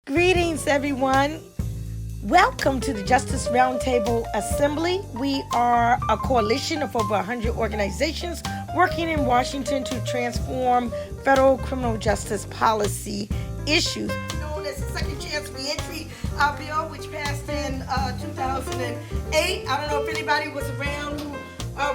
Greetings, everyone. Welcome to the Justice Roundtable Assembly. We are a coalition of over 100 organizations working in Washington to transform federal criminal justice policy issues. Known as the Second Chance Reentry Bill, which passed in 2008. I don't know if anybody was around who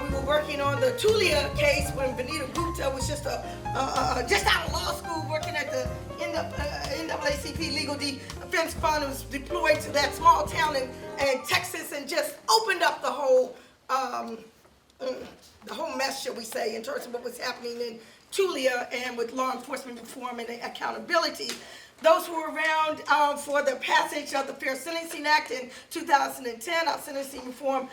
we were working on the Tulia case when Benita Gupta was just out of law school working at the NAACP Legal Defense Fund, was deployed to that small town in Texas and just opened up the whole mess, shall we say, in terms of what was happening in Tulia and with law enforcement reform and accountability. Those who were around for the passage of the Fair Sentencing Act in 2010, our sentencing reform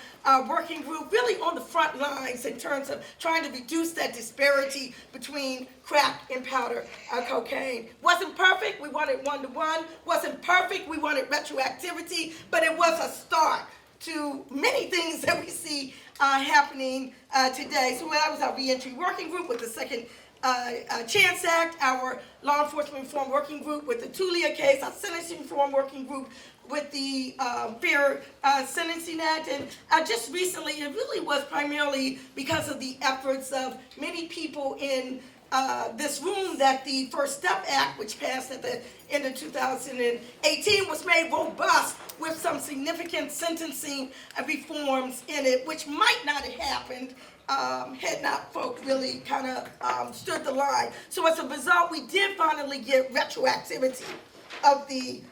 working group, really on the front lines in terms of trying to reduce that disparity between crack and powder cocaine. Wasn't perfect, we wanted one-to-one. Wasn't perfect, we wanted retroactivity, but it was a start to many things that we see happening today. So that was our reentry working group with the Second Chance Act, our law enforcement reform working group with the Tulia case, our sentencing reform working group with the Fair Sentencing Act. And just recently, it really was primarily because of the efforts of many people in this room that the First Step Act, which passed at the end of 2018, was made robust with some significant sentencing reforms in it, which might not have happened had not folk really kind of stood the line. So as a result, we did finally get retroactivity of the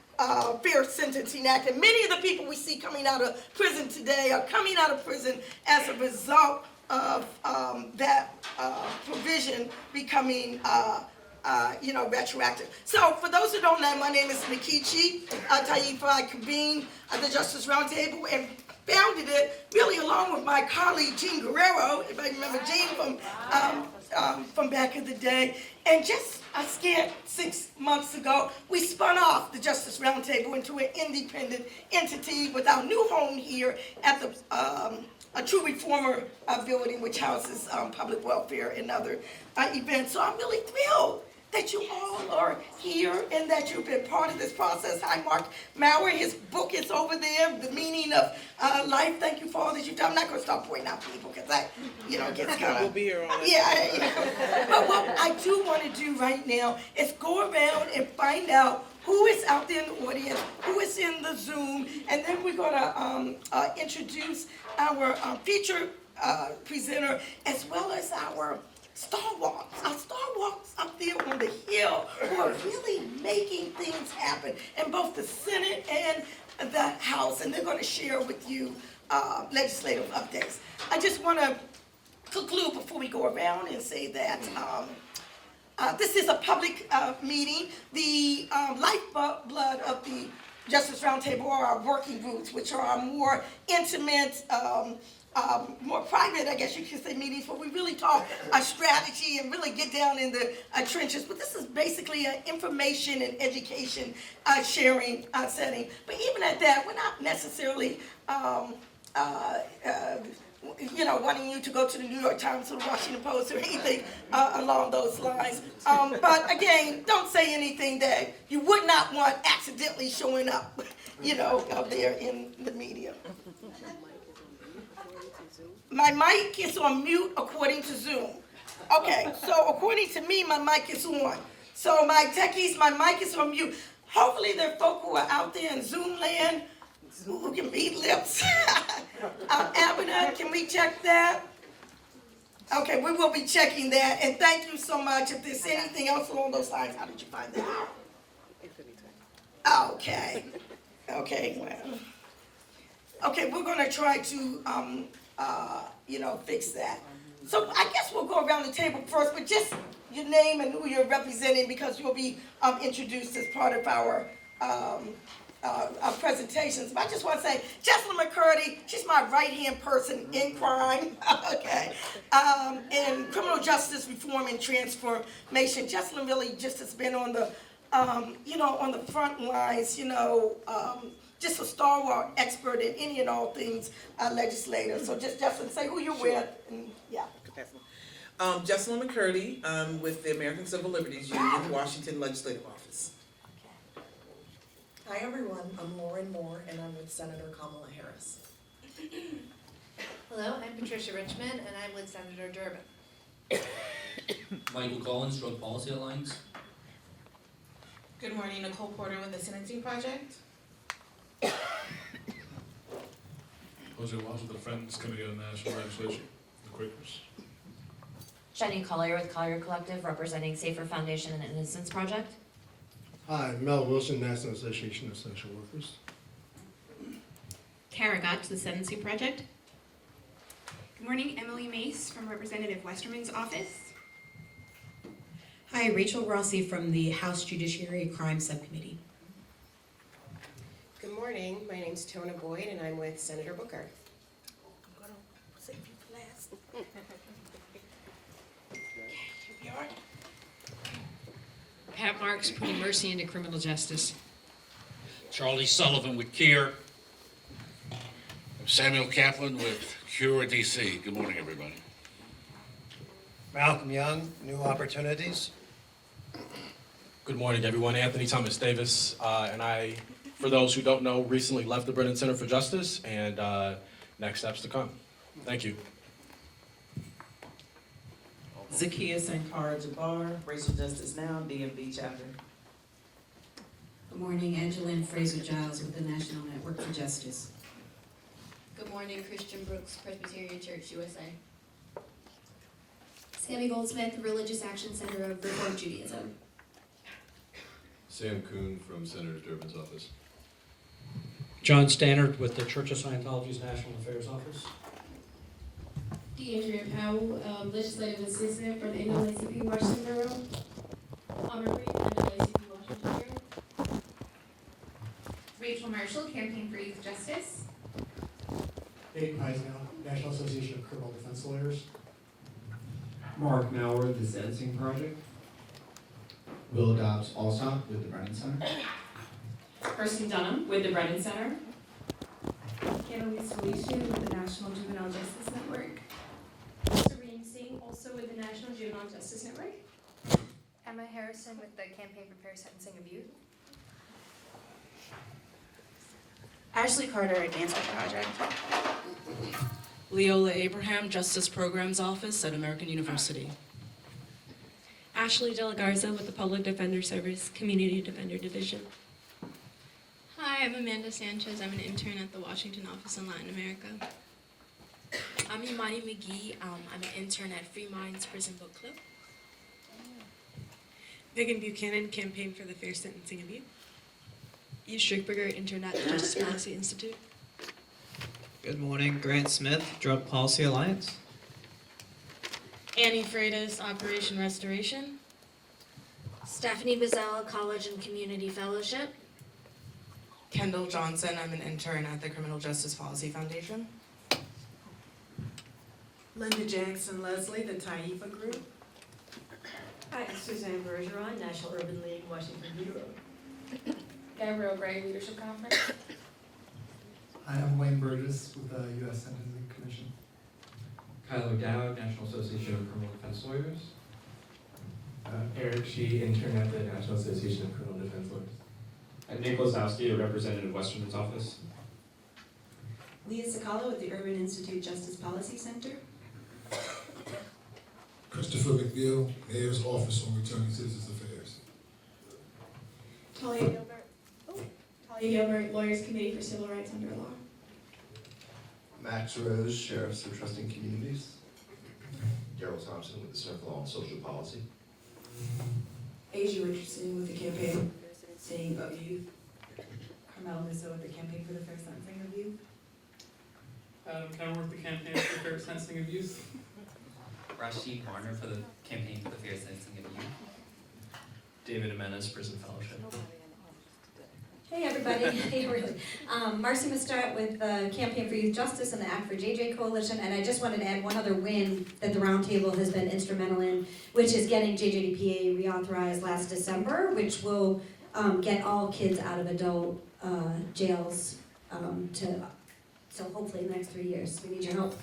Fair Sentencing Act. And many of the people we see coming out of prison today are coming out of prison as a result of that provision becoming retroactive. So for those who don't know, my name is Nikichi Taifa Kabin of the Justice Roundtable, and founded it really along with my colleague Jean Guerrero, if I remember Jean from back in the day. And just a scant 6 months ago, we spun off the Justice Roundtable into an independent entity with our new home here at the a True Reformer building, which houses public welfare and other events. So I'm really thrilled that you all are here and that you've been part of this process. Hi, Mark Maurer. His book is over there, The Meaning of Life. Thank you for all that you've done. I'm not going to start pointing out people because that, gets kind of... We'll be here all night. Yeah. But what I do want to do right now is go around and find out who is out there in the audience, who is in the Zoom, and then we're going to introduce our feature presenter as well as our stalwarts up there on the hill who are really making things happen in both the Senate and the House, and they're going to share with you legislative updates. I just want to conclude before we go around and say that this is a public meeting. The lifeblood of the Justice Roundtable are our working groups, which are our more intimate, more private, I guess you could say, meetings where we really talk strategy and really get down in the trenches. But this is basically an information and education sharing setting. But even at that, we're not necessarily wanting you to go to the New York Times or the Washington Post or anything along those lines. But again, don't say anything that you would not want accidentally showing up, out there in the media. My mic is on mute according to Zoom. Okay, so according to me, my mic is on. So my techies, my mic is on mute. Hopefully there are folk who are out there in Zoom land who can beat lips. Ebony, can we check that? Okay, we will be checking that. And thank you so much. If there's anything else along those lines, how did you find that out? Okay. Okay, well. Okay, we're going to try to, fix that. So I guess we'll go around the table first, but just your name and who you're representing, because you'll be introduced as part of our presentations. But I just want to say, Jessalyn McCurdy, she's my right-hand person in crime, okay, in criminal justice reform and transformation. Jessalyn really just has been on the, on the front lines, just a stalwart expert in any and all things legislative. So just Jessalyn, say who you're with, and yeah. Jessalyn McCurdy, I'm with the American Civil Liberties Union, Washington Legislative Office. Hi everyone, I'm Lauren Moore and I'm with Senator Kamala Harris. Hello, I'm Patricia Richmond and I'm with Senator Durbin. Michael Collins, Drug Policy Alliance. Good morning, Nicole Porter with the Sentencing Project. Jose Walsh with the Friends Committee on National Legislation, the Quakers. Jenny Collier with Collier Collective, representing Safer Foundation and Innocence Project. Hi, Mel Wilson, National Association of Social Workers. Kara Gotch, the Sentencing Project. Good morning, Emily Mace from Representative Westerman's office. Hi, Rachel Rossi from the House Judiciary Crime Subcommittee. Good morning, my name's Tona Boyd and I'm with Senator Booker. I'm gonna save you for last. Okay, here we are. Pat Marks, putting mercy into criminal justice. Charlie Sullivan with CURE. Samuel Kaplan with CURE DC. Good morning, everybody. Malcolm Young, New Opportunities. Good morning, everyone. Anthony Thomas Davis, and I, for those who don't know, recently left the Brennan Center for Justice, and next steps to come. Thank you. Zakia Sankara Jabbar, Racial Justice Now, DMV chapter. Good morning, Angeline Fraser Giles with the National Network for Justice. Good morning, Christian Brooks, Presbyterian Church, USA. Sammy Goldsmith, Religious Action Center of Reform Judaism. Sam Kuhn from Senator Durbin's office. John Stannard with the Church of Scientology's National Affairs Office. Deandria Powell, Legislative Assistant from the NAACP Washington Bureau. Honor Reed, NAACP Washington Bureau. Rachel Marshall, Campaign for Youth Justice. Dave Meisnell, National Association of Criminal Defense Lawyers. Mark Malward, the Sentencing Project. Will Dobbs Alsop with the Brennan Center. Kirsten Dunham with the Brennan Center. Annalise Felicia with the National Juvenile Justice Network. Serene Singh, also with the National Juvenile Justice Network. Emma Harrison with the Campaign for Fair Sentencing of Youth. Ashley Carter, Advancement Project. Leola Abraham, Justice Programs Office at American University. Ashley De La Garza with the Public Defender Service, Community Defender Division. Hi, I'm Amanda Sanchez. I'm an intern at the Washington Office in Latin America. I'm Imani McGee. I'm an intern at Free Minds Prison Book Club. Megan Buchanan, Campaign for the Fair Sentencing of Youth. Eve Strickberger, intern at the Justice Policy Institute. Good morning, Grant Smith, Drug Policy Alliance. Annie Freitas, Operation Restoration. Stephanie Bazell, College and Community Fellowship. Kendall Johnson, I'm an intern at the Criminal Justice Policy Foundation. Linda Jackson Leslie, the Taifa Group. Hi, Suzanne Bergeron, National Urban League, Washington Bureau. Gabrielle Gray, Leadership Conference. Hi, I'm Wayne Burgess with the U.S. Sentencing Commission. Kyle O'Dowd, National Association of Criminal Defense Lawyers. Eric Shee, intern at the National Association of Criminal Defense Lawyers. And Nick Lozowski, a representative Westerman's office. Leah Sakala with the Urban Institute Justice Policy Center. Christopher McNeil, Mayor's Office on Returning Citizens Affairs. Talia Gilbert, Lawyers Committee for Civil Rights Under Law. Max Rose, Sheriffs for Trusting Communities. Daryl Thompson with the Center for Law and Social Policy. Asia Richardson with the Campaign for Fair Sentencing of Youth. Carmel Misso with the Campaign for the Fair Sentencing of Youth. Adam Kenworth, the Campaign for Fair Sentencing of Youth. Rashid Warner for the Campaign for the Fair Sentencing of Youth. David Jimenez, Prison Fellowship. Hey everybody, hey really. Marcy Mustart with the Campaign for Youth Justice and the Act for JJ Coalition, and I just wanted to add one other win that the Roundtable has been instrumental in, which is getting JJDPA reauthorized last December, which will get all kids out of adult jails so hopefully in the next 3 years. We need your help.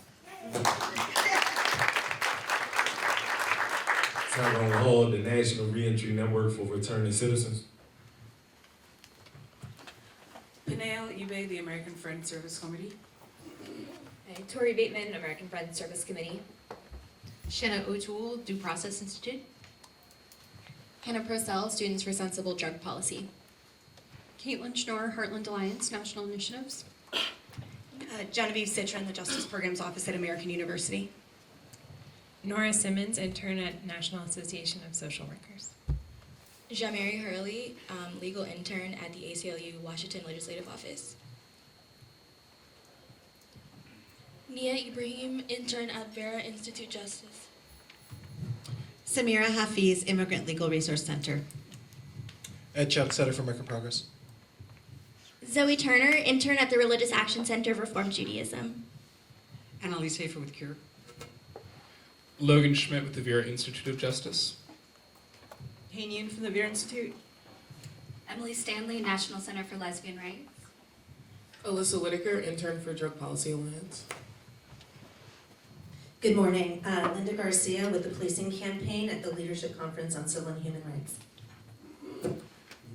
Tyrone Hall, the National Reentry Network for Returning Citizens. Nail Ube, the American Friends Service Committee. Okay, Tori Bateman, American Friends Service Committee. Shanna O'Toole, Due Process Institute. Hannah Purcell, Students for Sensible Drug Policy. Caitlin Schnorr, Heartland Alliance, National Initiatives. Genevieve Citron, the Justice Programs Office at American University. Nora Simmons, intern at National Association of Social Workers. Jamari Hurley, legal intern at the ACLU Washington Legislative Office. Nia Ibrahim, intern at Vera Institute Justice. Samira Hafiz, Immigrant Legal Resource Center. Ed Chuck, Center for American Progress. Zoe Turner, intern at the Religious Action Center of Reform Judaism. Annalise Hafer with CURE. Logan Schmidt with the Vera Institute of Justice. Hanian from the Vera Institute. Emily Stanley, National Center for Lesbian Rights. Alyssa Whitaker, intern for Drug Policy Alliance. Good morning. Linda Garcia with the Policing Campaign at the Leadership Conference on Civil and Human Rights.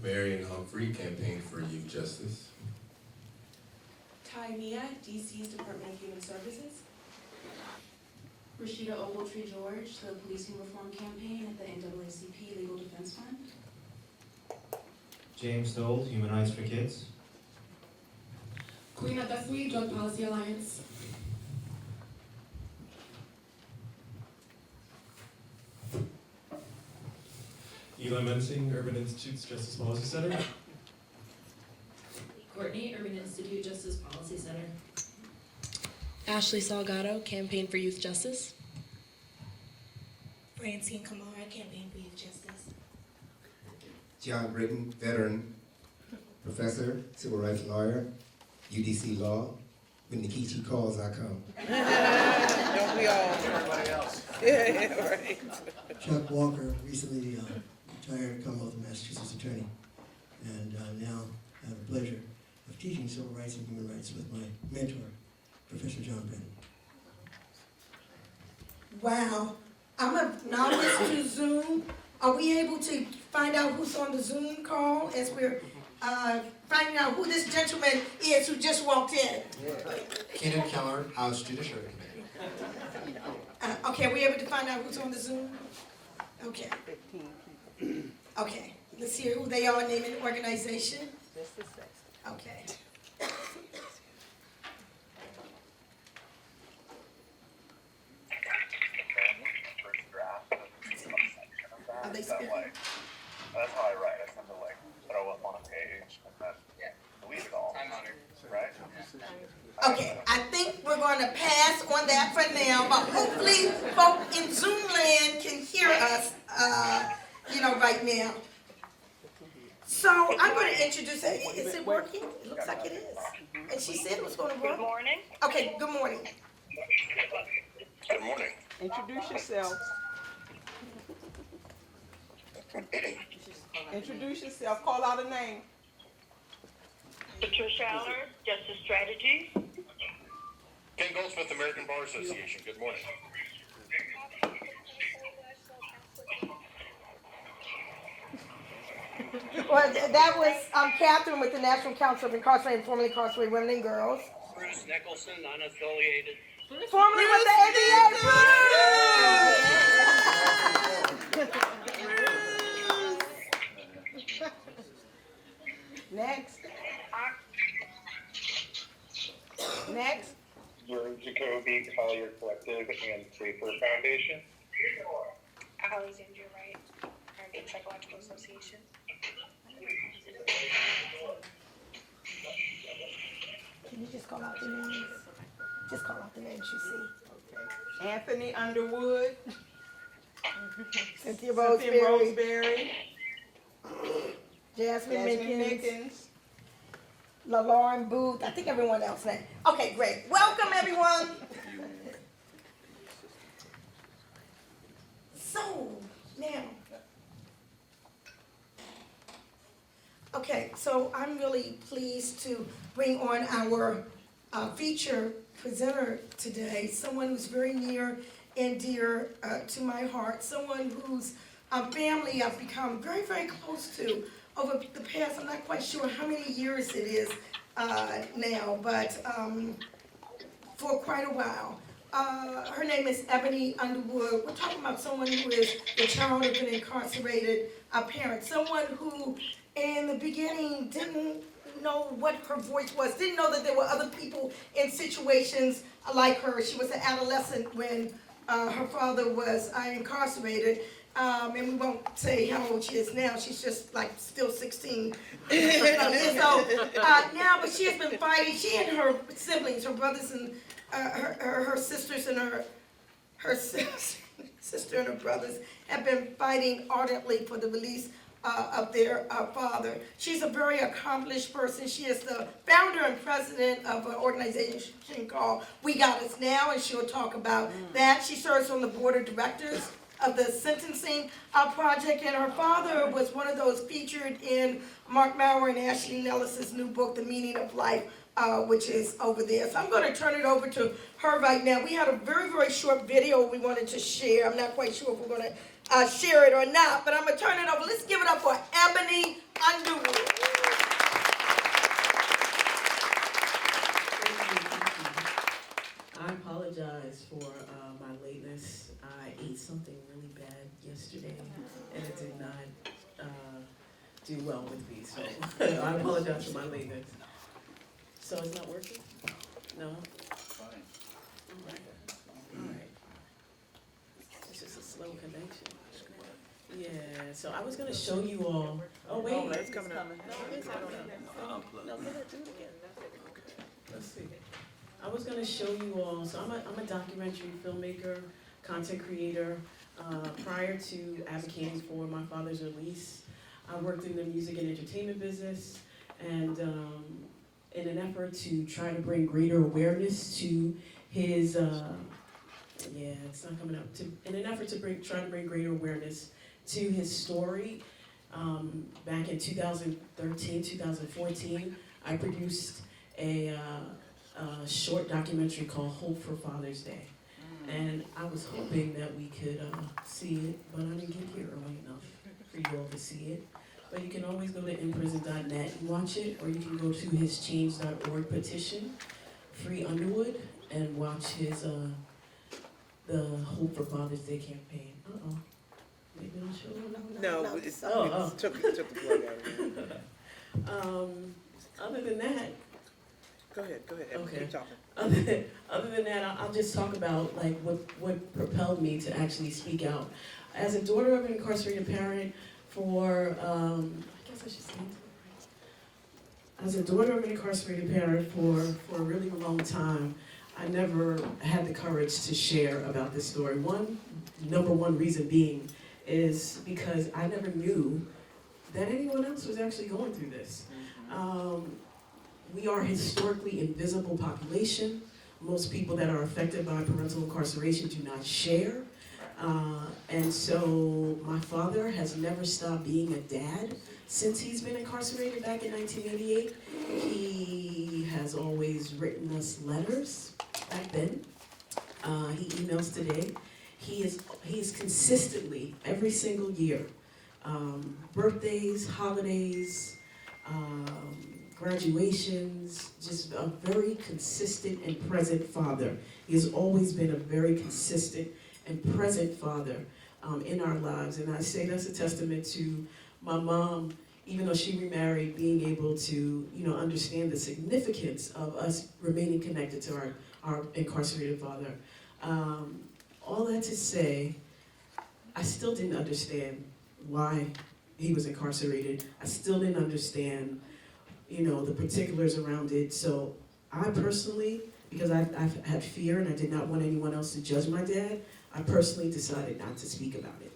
Marion Humphrey, Campaign for Youth Justice. Ty Mia, DC's Department of Human Services. Rashida Ogletree George, the Policing Reform Campaign at the NAACP Legal Defense Fund. James Dole, Human Rights for Kids. Queen Adafui, Drug Policy Alliance. Eli Mensing, Urban Institute's Justice Policy Center. Courtney, Urban Institute Justice Policy Center. Ashley Salgado, Campaign for Youth Justice. Francine Kamara, Campaign for Youth Justice. John Britton, veteran, professor, civil rights lawyer, UDC Law. When Nikichi calls, I come. Don't we all? Everybody else. Yeah, right. Chuck Walker, recently retired Commonwealth of Massachusetts attorney, and now have the pleasure of teaching civil rights and human rights with my mentor, Professor John Britton. Wow. I'm a novice to Zoom. Are we able to find out who's on the Zoom call as we're finding out who this gentleman is who just walked in? Kenan Keller, House Judiciary Committee. Okay, are we able to find out who's on the Zoom? Okay. Okay, let's see who they are, name and organization. Okay. Are they speaking? That's how I write. I send the throw up on a page and then delete it all. Right? Okay, I think we're going to pass on that for now, but hopefully folk in Zoom land can hear us, right now. So I'm going to introduce her. Is it working? It looks like it is. And she said it was going to work. Good morning. Okay, good morning. Good morning. Introduce yourself. Introduce yourself. Call out a name. Patricia Aller, Justice Strategy. Ken Goldsmith, American Bar Association. Good morning. Well, that was Catherine with the National Council of Incarcerated and Formerly Incarcerated Women and Girls. Bruce Nicholson, unaffiliated. Formerly with the ABA. Next. Next. Drew Jacoby, Collier Collective, and Safer Foundation. Alexandria Wright, American Psychological Association. Can you just call out the names? Just call out the names you see. Anthony Underwood. Cynthia Roseberry. Jasmine Mickens. Mickens. LaLauren Booth. I think everyone else named. Okay, great. Welcome, everyone. So, now. Okay, so I'm really pleased to bring on our feature presenter today, someone who's very near and dear to my heart, someone whose family I've become very, very close to over the past, I'm not quite sure how many years it is, now, but for quite a while. Her name is Ebony Underwood. We're talking about someone who is the child of an incarcerated parent, someone who in the beginning didn't know what her voice was, didn't know that there were other people in situations like her. She was an adolescent when her father was incarcerated. And we won't say how old she is now. She's just like still 16. Now, but she has been fighting. She and her siblings, her brothers and her sisters and her sister and her brothers have been fighting ardently for the release of their father. She's a very accomplished person. She is the founder and president of an organization called We Got Us Now, and she'll talk about that. She serves on the board of directors of the Sentencing Project, and her father was one of those featured in Mark Maurer and Ashley Nellis's new book, The Meaning of Life, which is over there. So I'm going to turn it over to her right now. We had a very, very short video we wanted to share. I'm not quite sure if we're going to share it or not, but I'm going to turn it over. Let's give it up for Ebony Underwood. I apologize for my lateness. I ate something really bad yesterday, and it did not do well with me, so I apologize for my lateness. So it's not working? No? Fine. All right. It's just a slow connection. Yeah, so I was going to show you all. Oh, wait. Oh, it's coming up. No, it is coming up. No, go ahead, do it again. Let's see. I was going to show you all, so I'm a documentary filmmaker, content creator. Prior to advocating for my father's release, I worked in the music and entertainment business, and in an effort to try to bring greater awareness to his, it's not coming up, in an effort to try to bring greater awareness to his story, back in 2013, 2014, I produced a short documentary called Hope for Father's Day. And I was hoping that we could see it, but I didn't get here early enough for you all to see it. But you can always go to inprison.net and watch it, or you can go to his change.org petition, Free Underwood, and watch his the Hope for Father's Day campaign. Maybe I'll show it. No, it's took the plug out. Other than that, Go ahead. Okay. Keep talking. Other than that, I'll just talk about like what propelled me to actually speak out. As a daughter of an incarcerated parent for, I guess I should say it. As a daughter of an incarcerated parent for a really long time, I never had the courage to share about this story. Number one reason being is because I never knew that anyone else was actually going through this. We are a historically invisible population. Most people that are affected by parental incarceration do not share. And so my father has never stopped being a dad since he's been incarcerated back in 1988. He has always written us letters back then. He emails today. He is consistently, every single year, birthdays, holidays, graduations, just a very consistent and present father. He has always been a very consistent and present father in our lives. And I say that's a testament to my mom, even though she remarried, being able to, understand the significance of us remaining connected to our incarcerated father. All that to say, I still didn't understand why he was incarcerated. I still didn't understand the particulars around it. So I personally, because I've had fear and I did not want anyone else to judge my dad, I personally decided not to speak about it.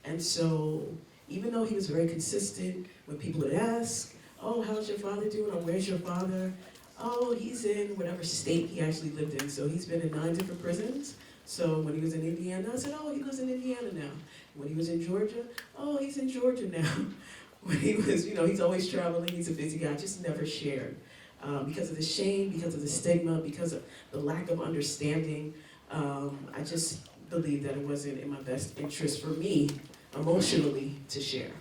And so even though he was very consistent, when people would ask, oh, how's your father doing, or where's your father? Oh, he's in whatever state he actually lived in. So he's been in 9 different prisons. So when he was in Indiana, I said, oh, he lives in Indiana now. When he was in Georgia, oh, he's in Georgia now. When he was, he's always traveling, he's a busy guy. I just never shared because of the shame, because of the stigma, because of the lack of understanding. I just believed that it wasn't in my best interest for me, emotionally, to share.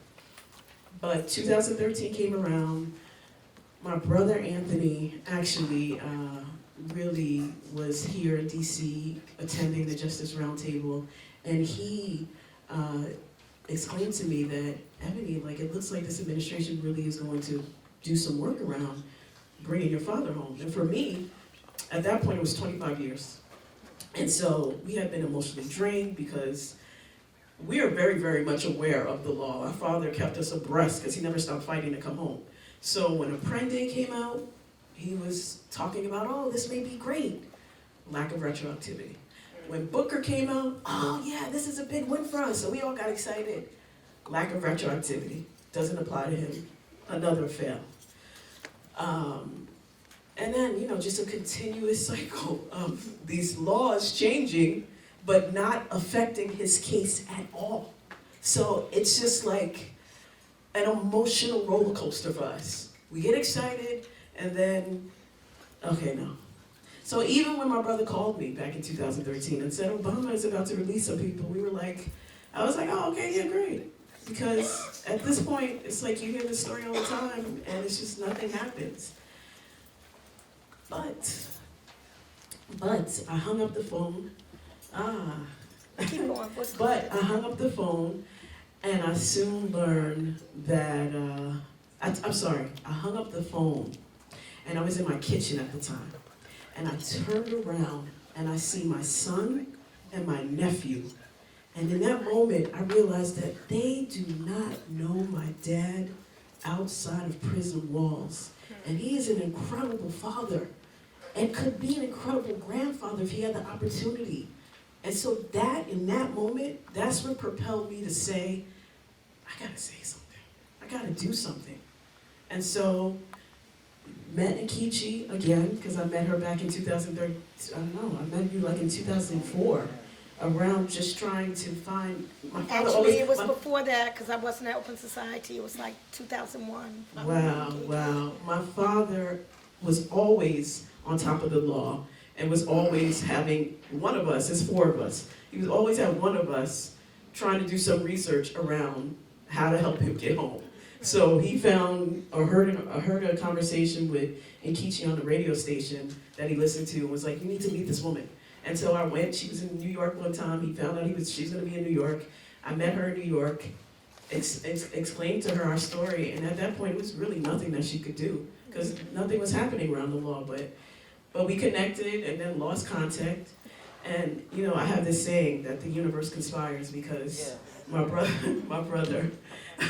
But 2013 came around. my brother Anthony actually really was here in DC attending the Justice Roundtable, and he exclaimed to me that, Ebony, like, it looks like this administration really is going to do some work around bringing your father home. And for me, at that point, it was 25 years. And so we had been emotionally drained because we are very, very much aware of the law. Our father kept us abreast because he never stopped fighting to come home. So when Apprende came out, he was talking about, oh, this may be great. Lack of retroactivity. When Booker came out, oh yeah, this is a big win for us. So we all got excited. Lack of retroactivity. Doesn't apply to him. Another fail. And then, you know, just a continuous cycle of these laws changing, but not affecting his case at all. So it's just like an emotional roller coaster for us. We get excited, and then, okay, no. So even when my brother called me back in 2013 and said, Obama is about to release some people, we were like, I was like, oh, okay, yeah, great. Because at this point, it's like you hear this story all the time, and it's just nothing happens. But I hung up the phone. Keep going. But I hung up the phone, and I soon learned that, I'm sorry, I hung up the phone, and I was in my kitchen at the time. And I turned around, and I see my son and my nephew. And in that moment, I realized that they do not know my dad outside of prison walls. And he is an incredible father and could be an incredible grandfather if he had the opportunity. And so that, in that moment, that's what propelled me to say, I gotta say something. I gotta do something. And so, met Nkechi again, because I met her back in 2003. I don't know, I met you like in 2004, around just trying to find, my father Actually, always, it was before that, because I wasn't at Open Society. It was like 2001. Wow. My father was always on top of the law and was always having one of us, there's four of us, he was always had one of us trying to do some research around how to help him get home. So he found or heard a conversation with Nkechi on the radio station that he listened to and was like, you need to meet this woman. And so I went, she was in New York one time, he found out she was gonna be in New York. I met her in New York, explained to her our story, and at that point it was really nothing that she could do, because nothing was happening around the law, but we connected and then lost contact. And you know, I have this saying that the universe conspires, because my brother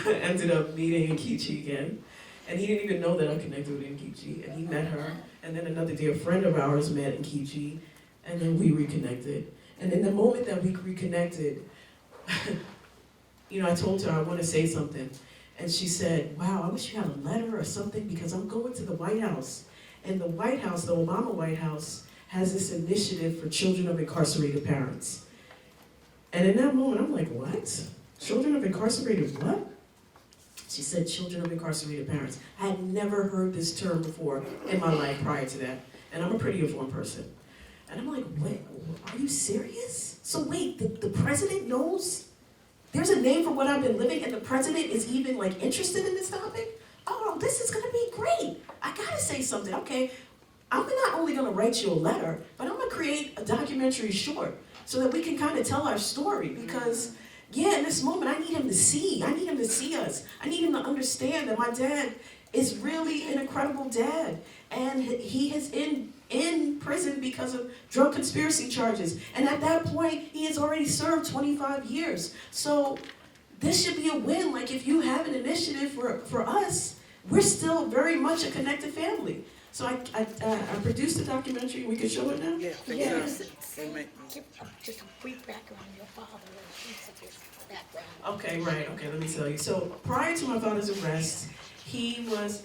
ended up meeting Nkechi again, and he didn't even know that I connected with Nkechi, and he met her, and then another dear friend of ours met Nkechi, and then we reconnected. And in the moment that we reconnected, you know, I told her I want to say something, and she said, wow, I wish you had a letter or something, because I'm going to the White House, and the White House, the Obama White House, has this initiative for children of incarcerated parents. And in that moment, I'm like, what? Children of incarcerated what? She said children of incarcerated parents. I had never heard this term before in my life prior to that. And I'm a pretty informed person. And I'm like, wait, are you serious? So wait, the president knows there's a name for what I've been living, and the president is even like interested in this topic? Oh, this is gonna be great. I gotta say something. Okay, I'm not only gonna write you a letter, but I'm gonna create a documentary short so that we can kind of tell our story, because yeah, in this moment, I need him to see us. I need him to understand that my dad is really an incredible dad, and he is in prison because of drug conspiracy charges. And at that point, he has already served 25 years. So this should be a win. Like, if you have an initiative for us, we're still very much a connected family. So I produced a documentary. We can show it now? Yes. Just a brief background on your father. Okay, right. Okay, let me tell you. So prior to my father's arrest, he was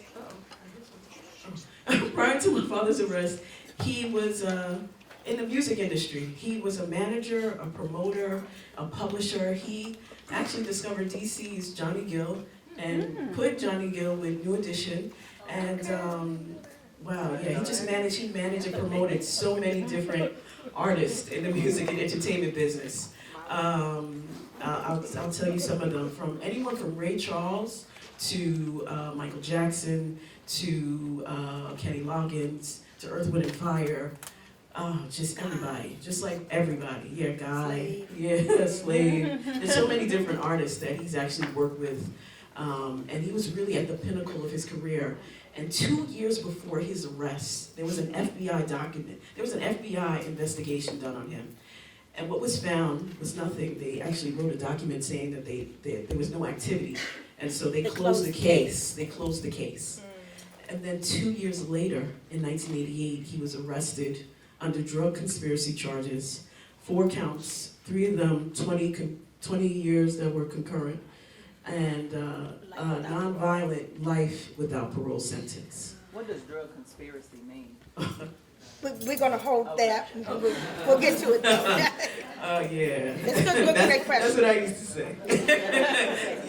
in the music industry. He was a manager, a promoter, a publisher. He actually discovered DC's Johnny Gill and put Johnny Gill with New Edition. And wow, yeah, he managed and promoted so many different artists in the music and entertainment business. I'll tell you some of them, from anyone from Ray Charles to Michael Jackson, to Kenny Loggins, to Earth, Wind and Fire. Just everybody, just like everybody. Yeah, Guy, Slave. There's so many different artists that he's actually worked with. And he was really at the pinnacle of his career. And 2 years before his arrest, there was an FBI document. There was an FBI investigation done on him. And what was found was nothing. They actually wrote a document saying that there was no activity. And so they closed the case. They closed the case. And then 2 years later, in 1988, he was arrested under drug conspiracy charges, 4 counts, 3 of them 20 years that were concurrent, and non-violent life without parole sentence. What does drug conspiracy mean? We're going to hold that. We'll get to it though. Yeah. It's good, great question. That's what I used to say.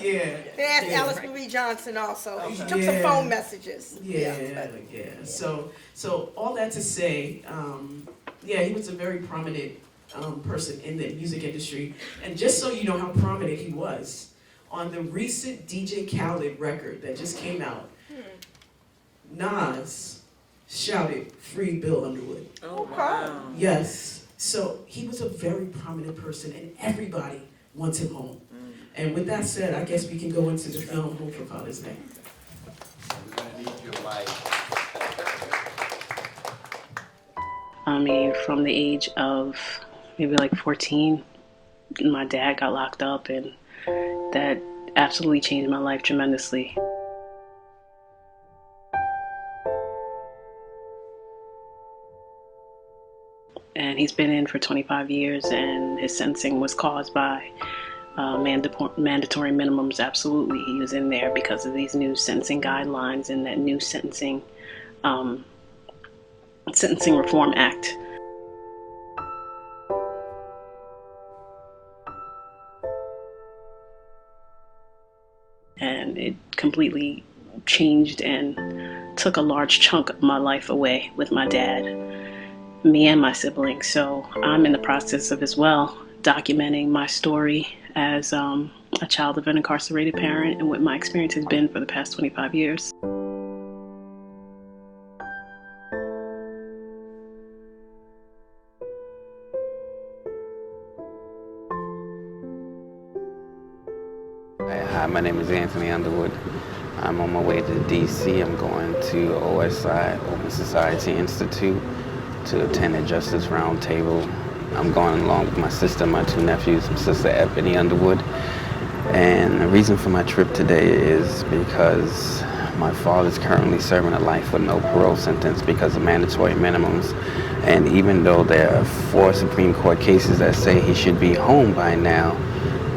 Yeah. They asked Alice Marie Johnson also. She took some phone messages. Yeah. So all that to say, he was a very prominent person in the music industry. And just so you know how prominent he was, on the recent DJ Khaled record that just came out, Nas shouted, "Free Bill Underwood." Oh, wow. Yes. So he was a very prominent person, and everybody wants him home. And with that said, I guess we can go into the film Home for Father's Day. We're going to need your mic. I mean, from the age of maybe like 14, my dad got locked up, and that absolutely changed my life tremendously. And he's been in for 25 years, and his sentencing was caused by mandatory minimums. Absolutely, he was in there because of these new sentencing guidelines and that new Sentencing Reform Act. And it completely changed and took a large chunk of my life away with my dad, me and my siblings. So I'm in the process of as well documenting my story as a child of an incarcerated parent and what my experience has been for the past 25 years. Hi, my name is Anthony Underwood. I'm on my way to DC. I'm going to OSI, Open Society Institute, to attend a Justice Roundtable. I'm going along with my sister, my 2 nephews, my sister Ebony Underwood. And the reason for my trip today is because my father's currently serving a life with no parole sentence because of mandatory minimums. And even though there are 4 Supreme Court cases that say he should be home by now,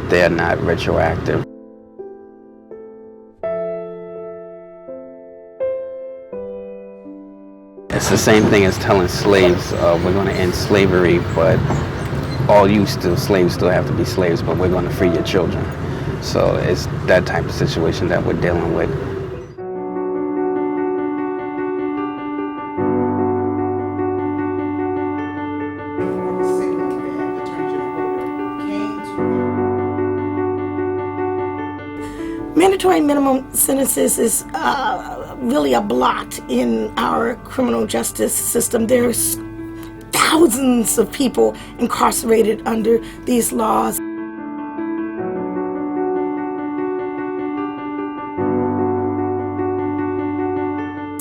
they're not retroactive. It's the same thing as telling slaves, we're going to end slavery, but all you slaves still have to be slaves, but we're going to free your children. So it's that type of situation that we're dealing with. Mandatory minimum sentences is really a blot in our criminal justice system. There's thousands of people incarcerated under these laws.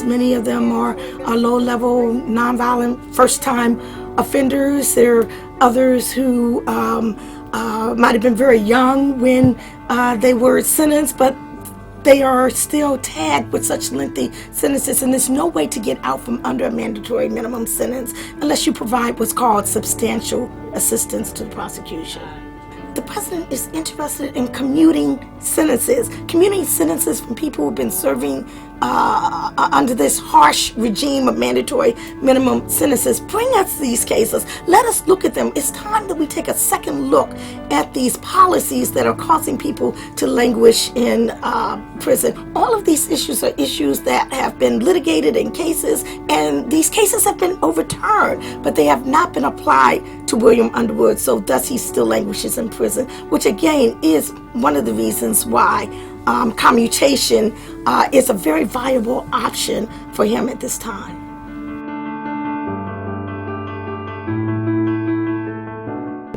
Many of them are low-level, nonviolent, first-time offenders. There are others who might have been very young when they were sentenced, but they are still tagged with such lengthy sentences, and there's no way to get out from under a mandatory minimum sentence unless you provide what's called substantial assistance to the prosecution. The president is interested in commuting sentences from people who've been serving under this harsh regime of mandatory minimum sentences. Bring us these cases. Let us look at them. It's time that we take a second look at these policies that are causing people to languish in prison. All of these issues are issues that have been litigated in cases, and these cases have been overturned, but they have not been applied to William Underwood, so thus he still languishes in prison, which again is one of the reasons why commutation is a very viable option for him at this time.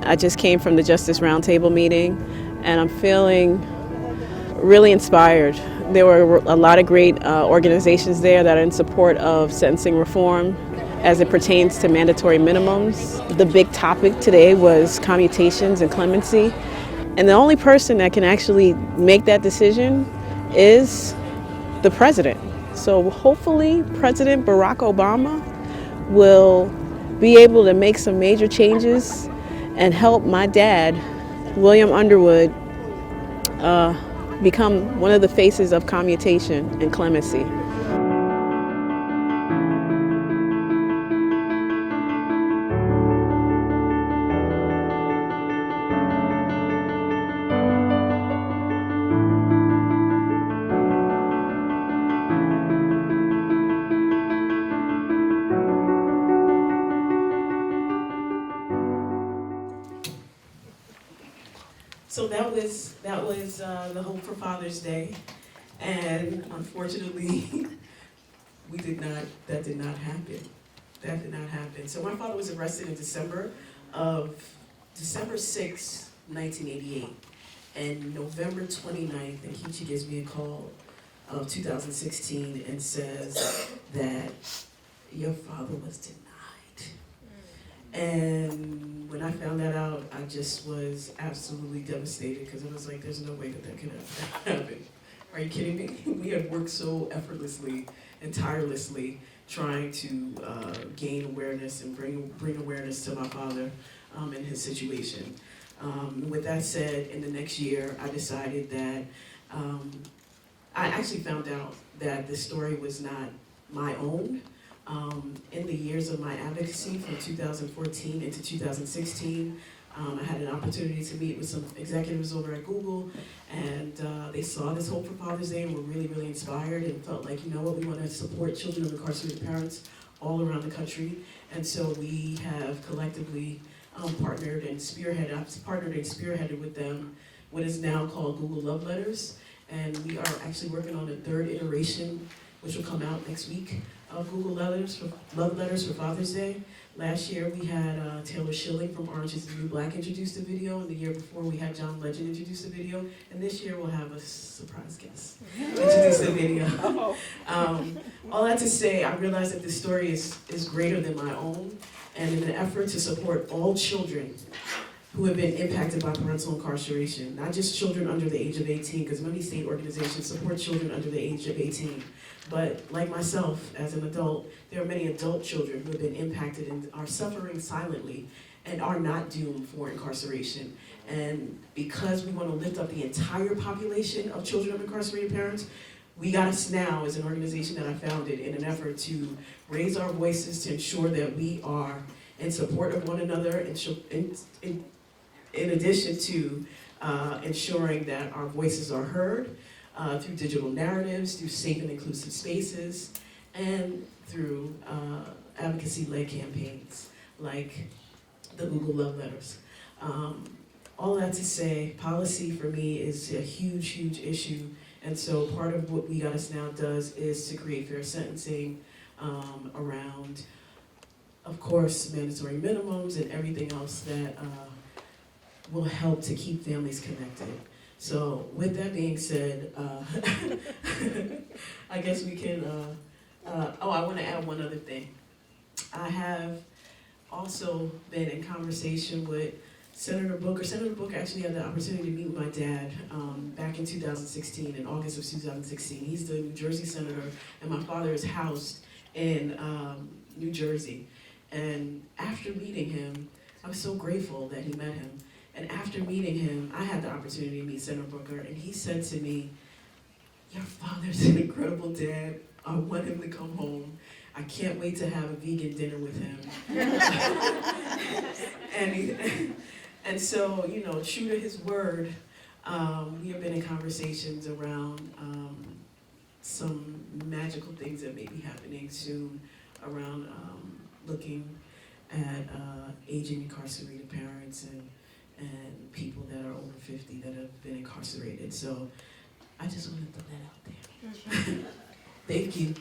I just came from the Justice Roundtable meeting, and I'm feeling really inspired. There were a lot of great organizations there that are in support of sentencing reform as it pertains to mandatory minimums. The big topic today was commutations and clemency, and the only person that can actually make that decision is the president. So hopefully President Barack Obama will be able to make some major changes and help my dad, William Underwood, become one of the faces of commutation and clemency. So that was the Hope for Father's Day, and unfortunately, that did not happen. That did not happen. So my father was arrested in December 6, 1988, and November 29th, Nkechi gives me a call of 2016 and says that your father was denied. And when I found that out, I just was absolutely devastated because it was like, there's no way that could have happened. Are you kidding me? We had worked so effortlessly and tirelessly trying to gain awareness and bring awareness to my father and his situation. With that said, in the next year, I decided that I actually found out that this story was not my own. In the years of my advocacy from 2014 into 2016, I had an opportunity to meet with some executives over at Google, and they saw this Hope for Father's Day and were really, really inspired and felt like, you know what, we want to support children of incarcerated parents all around the country. And so we have collectively partnered and spearheaded with them what is now called Google Love Letters. And we are actually working on the third iteration, which will come out next week, of Google Love Letters for Father's Day. Last year we had Taylor Schilling from Orange is the New Black introduced a video, and the year before we had John Legend introduce a video, and this year we'll have a surprise guest introduce a video. All that to say, I realize that this story is greater than my own, and in an effort to support all children who have been impacted by parental incarceration, not just children under the age of 18, because many state organizations support children under the age of 18. But like myself, as an adult, there are many adult children who have been impacted and are suffering silently and are not doomed for incarceration. And because we want to lift up the entire population of children of incarcerated parents, We Got Us Now is an organization that I founded in an effort to raise our voices to ensure that we are in support of one another, in addition to ensuring that our voices are heard through digital narratives, through safe and inclusive spaces, and through advocacy-led campaigns like the Google Love Letters. All that to say, policy for me is a huge, huge issue, and so part of what We Got Us Now does is to create fair sentencing around, of course, mandatory minimums and everything else that will help to keep families connected. So with that being said, I guess we can, I want to add one other thing. I have also been in conversation with Senator Booker. Senator Booker actually had the opportunity to meet with my dad back in 2016, in August of 2016. He's the New Jersey senator, and my father is housed in New Jersey. And after meeting him, I was so grateful that he met him. And after meeting him, I had the opportunity to meet Senator Booker, and he said to me, "Your father's an incredible dad. I want him to come home. I can't wait to have a vegan dinner with him." And so, you know, true to his word, we have been in conversations around some magical things that may be happening soon around looking at aging incarcerated parents and people that are over 50 that have been incarcerated. So I just want to throw that out there. Thank you.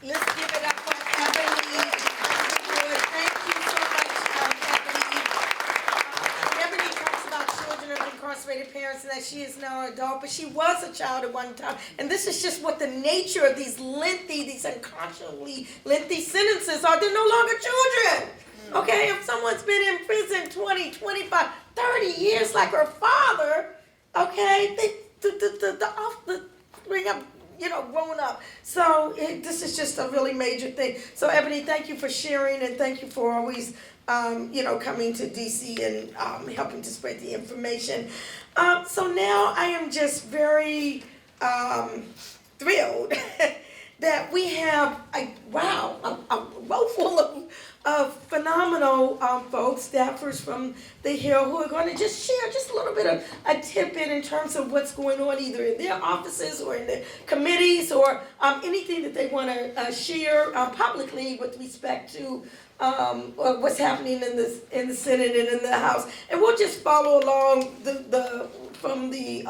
Let's give it up for Ebony Underwood. Thank you so much, Ebony. Ebony talks about children of incarcerated parents and that she is now an adult, but she was a child at one time. And this is just what the nature of these unconscionably lengthy sentences are. They're no longer children. Okay, if someone's been in prison 20, 25, 30 years like her father, okay, the bring up, grown up. So this is just a really major thing. So Ebony, thank you for sharing and thank you for always, coming to DC and helping to spread the information. So now I am just very thrilled that we have a row full of phenomenal folks, staffers from the Hill, who are going to just share just a little bit of a tidbit in terms of what's going on either in their offices or in their committees or anything that they want to share publicly with respect to what's happening in the Senate and in the House. And we'll just follow along from the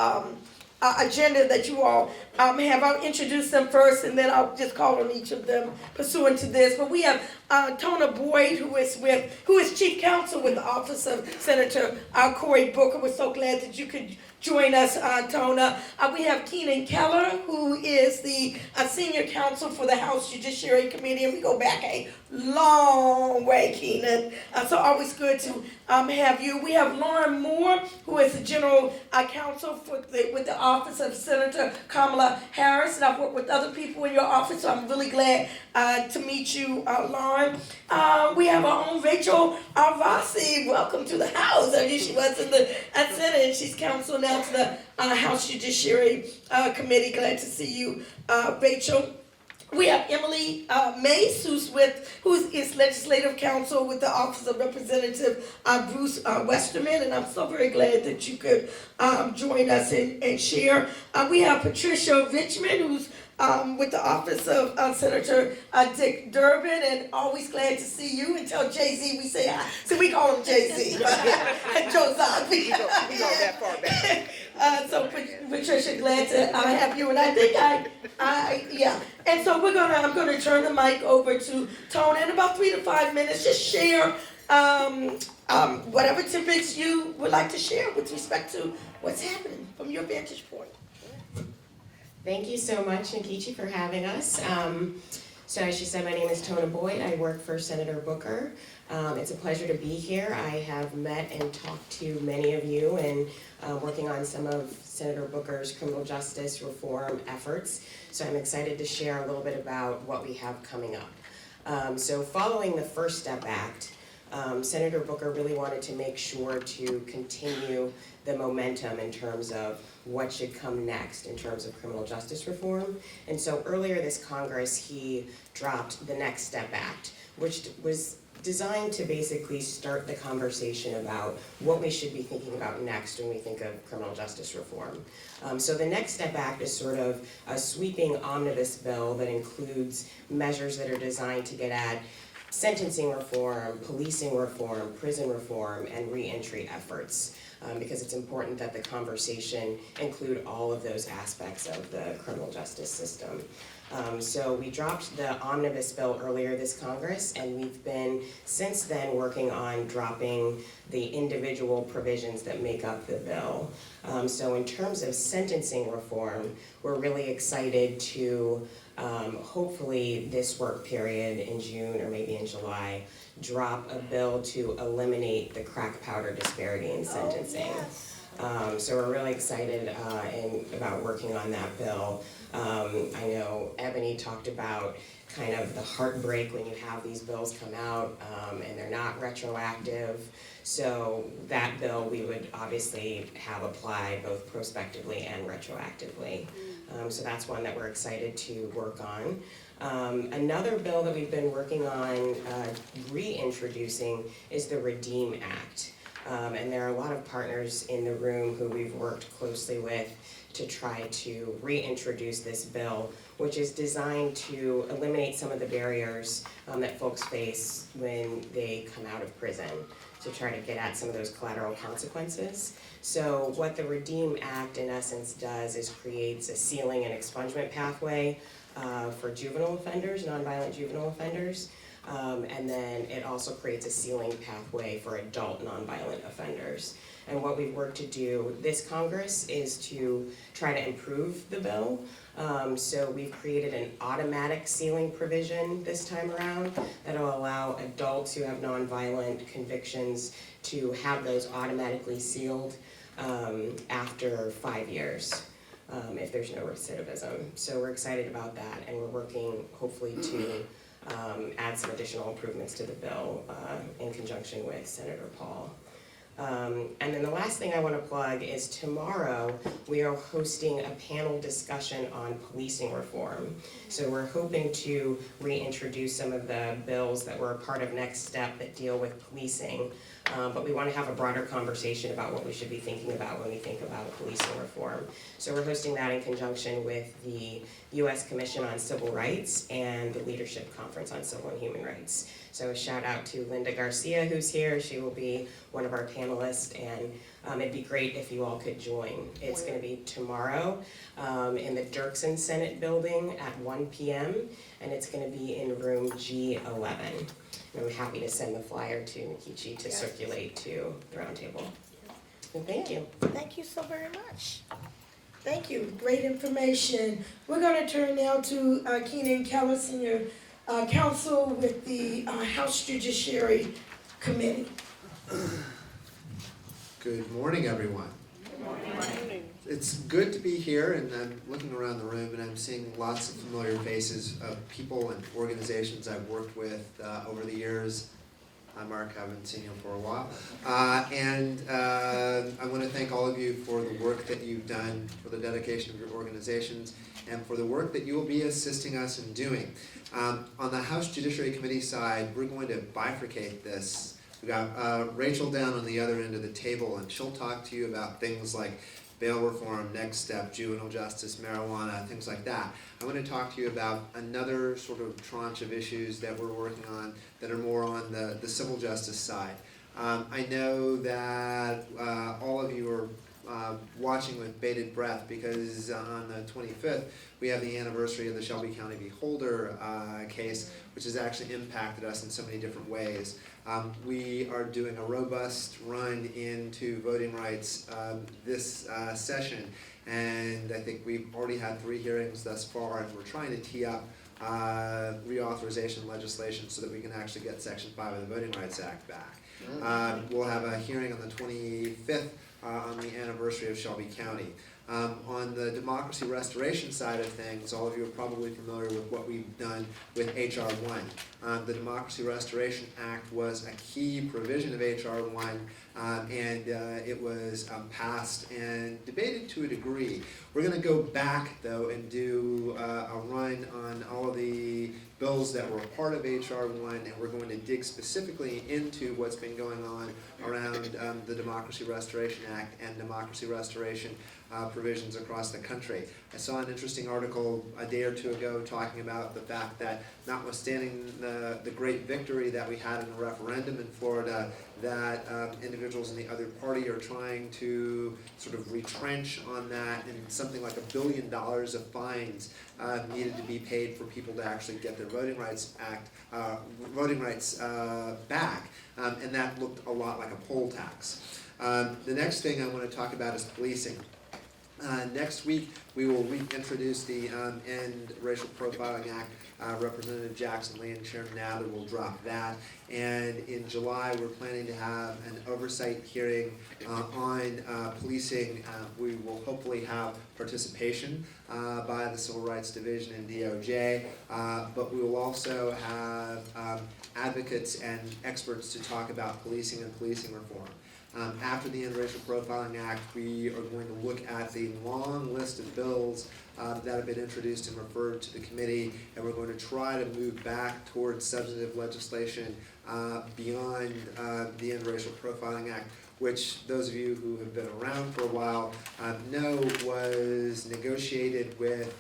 agenda that you all have. I'll introduce them first and then I'll just call on each of them pursuant to this. But we have Tona Boyd, who is Chief Counsel with the Office of Senator Cory Booker. We're so glad that you could join us, Tona. We have Keenan Keller, who is the Senior Counsel for the House Judiciary Committee, and we go back a long way, Keenan. So always good to have you. We have Lauren Moore, who is the General Counsel with the Office of Senator Kamala Harris, and I've worked with other people in your office, so I'm really glad to meet you, Lauren. We have our own Rachel Rossi. Welcome to the House. I knew she was in the Senate, and she's counsel now to the House Judiciary Committee. Glad to see you, Rachel. We have Emily Mace, who is legislative counsel with the Office of Representative Bruce Westerman, and I'm so very glad that you could join us and share. We have Patricia Richmond, who's with the Office of Senator Dick Durbin, and always glad to see you. And tell Jay-Z we say hi. So we call him Jay-Z. And Joe Zog. We go that far back. So Patricia, glad to have you. And I think yeah. And so I'm gonna turn the mic over to Tona in about 3 to 5 minutes. Just share whatever tidbits you would like to share with respect to what's happening from your vantage point. Thank you so much, Nkechi, for having us. So as she said, my name is Tona Boyd. I work for Senator Booker. It's a pleasure to be here. I have met and talked to many of you and working on some of Senator Booker's criminal justice reform efforts. So I'm excited to share a little bit about what we have coming up. So following the First Step Act, Senator Booker really wanted to make sure to continue the momentum in terms of what should come next in terms of criminal justice reform. And so earlier this Congress, he dropped the Next Step Act, which was designed to basically start the conversation about what we should be thinking about next when we think of criminal justice reform. So the Next Step Act is sort of a sweeping omnibus bill that includes measures that are designed to get at sentencing reform, policing reform, prison reform, and reentry efforts. Because it's important that the conversation include all of those aspects of the criminal justice system. So we dropped the omnibus bill earlier this Congress, and we've been since then working on dropping the individual provisions that make up the bill. So in terms of sentencing reform, we're really excited to hopefully this work period in June or maybe in July drop a bill to eliminate the crack powder disparity in sentencing. So we're really excited about working on that bill. I know Ebony talked about kind of the heartbreak when you have these bills come out and they're not retroactive. So that bill we would obviously have apply both prospectively and retroactively. So that's one that we're excited to work on. Another bill that we've been working on reintroducing is the REDEEM Act. And there are a lot of partners in the room who we've worked closely with to try to reintroduce this bill, which is designed to eliminate some of the barriers that folks face when they come out of prison. to try to get at some of those collateral consequences. So what the REDEEM Act in essence does is creates a sealing and expungement pathway for juvenile offenders, nonviolent juvenile offenders. And then it also creates a sealing pathway for adult nonviolent offenders. And what we've worked to do this Congress is to try to improve the bill. So we've created an automatic sealing provision this time around that'll allow adults who have nonviolent convictions to have those automatically sealed after 5 years. If there's no recidivism. So we're excited about that, and we're working hopefully to add some additional improvements to the bill in conjunction with Senator Paul. And then the last thing I want to plug is tomorrow we are hosting a panel discussion on policing reform. So we're hoping to reintroduce some of the bills that were a part of Next Step that deal with policing. But we want to have a broader conversation about what we should be thinking about when we think about policing reform. So we're hosting that in conjunction with the U.S. Commission on Civil Rights and the Leadership Conference on Civil and Human Rights. So a shout out to Linda Garcia, who's here. She will be one of our panelists, and it'd be great if you all could join. It's going to be tomorrow in the Dirksen Senate building at 1 p.m., and it's going to be in room G11. And I'm happy to send the flyer to Nikichi to circulate to the Roundtable. And thank you. Thank you so very much. Thank you. Great information. We're going to turn now to Keenan Keller, Senior Counsel with the House Judiciary Committee. Good morning, everyone. Good morning. It's good to be here, and I'm looking around the room and I'm seeing lots of familiar faces of people and organizations I've worked with over the years. Hi, Mark, I haven't seen you for a while. And I want to thank all of you for the work that you've done, for the dedication of your organizations, and for the work that you will be assisting us in doing. On the House Judiciary Committee side, we're going to bifurcate this. We've got Rachel down on the other end of the table, and she'll talk to you about things like bail reform, Next Step, juvenile justice, marijuana, things like that. I want to talk to you about another sort of tranche of issues that we're working on that are more on the civil justice side. I know that all of you are watching with bated breath because on the 25th we have the anniversary of the Shelby County v. Holder case, which has actually impacted us in so many different ways. We are doing a robust run into voting rights this session, and I think we've already had 3 hearings thus far, and we're trying to tee up reauthorization legislation so that we can actually get Section 5 of the Voting Rights Act back. We'll have a hearing on the 25th on the anniversary of Shelby County. On the democracy restoration side of things, all of you are probably familiar with what we've done with H.R. 1. The Democracy Restoration Act was a key provision of H.R. 1, and it was passed and debated to a degree. We're going to go back, though, and do a run on all of the bills that were part of H.R. 1, and we're going to dig specifically into what's been going on around the Democracy Restoration Act and democracy restoration provisions across the country. I saw an interesting article a day or two ago talking about the fact that notwithstanding the great victory that we had in the referendum in Florida, that individuals in the other party are trying to sort of retrench on that, and something like $1 billion of fines needed to be paid for people to actually get their voting rights back, and that looked a lot like a poll tax. The next thing I want to talk about is policing. Next week, we will reintroduce the End Racial Profiling Act. Representative Jackson Lee and Chairman Nather will drop that. And in July, we're planning to have an oversight hearing on policing. We will hopefully have participation by the Civil Rights Division and DOJ, but we will also have advocates and experts to talk about policing and policing reform. After the End Racial Profiling Act, we are going to look at the long list of bills that have been introduced and referred to the committee, and we're going to try to move back towards substantive legislation beyond the End Racial Profiling Act, which those of you who have been around for a while know was negotiated with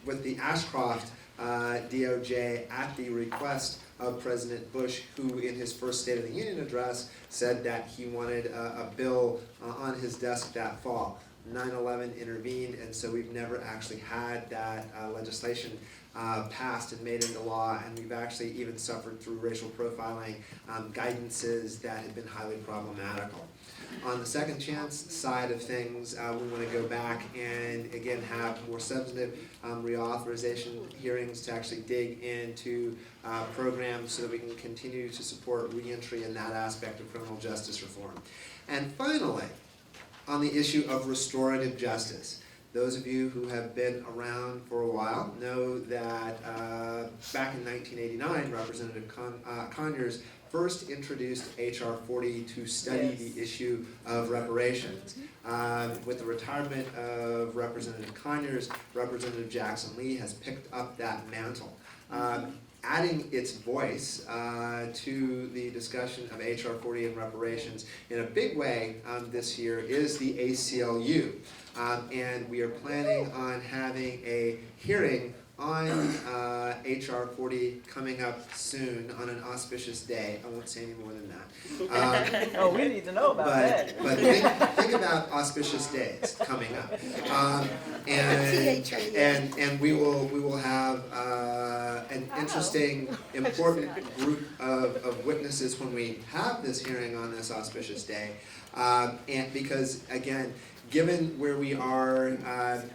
the Ashcroft DOJ at the request of President Bush, who in his first State of the Union address said that he wanted a bill on his desk that fall. 9/11 intervened, and so we've never actually had that legislation passed and made into law, and we've actually even suffered through racial profiling guidances that have been highly problematical. On the second chance side of things, we want to go back and again have more substantive reauthorization hearings to actually dig into programs so that we can continue to support reentry in that aspect of criminal justice reform. And finally, on the issue of restorative justice. Those of you who have been around for a while know that back in 1989, Representative Conyers first introduced H.R. 40 to study the issue of reparations. With the retirement of Representative Conyers, Representative Jackson Lee has picked up that mantle. Adding its voice to the discussion of H.R. 40 and reparations in a big way this year is the ACLU. And we are planning on having a hearing on H.R. 40 coming up soon on an auspicious day. I won't say any more than that. Oh, we need to know about that. But think about auspicious days coming up. And we will have an interesting, important group of witnesses when we have this hearing on this auspicious day. And because, again, given where we are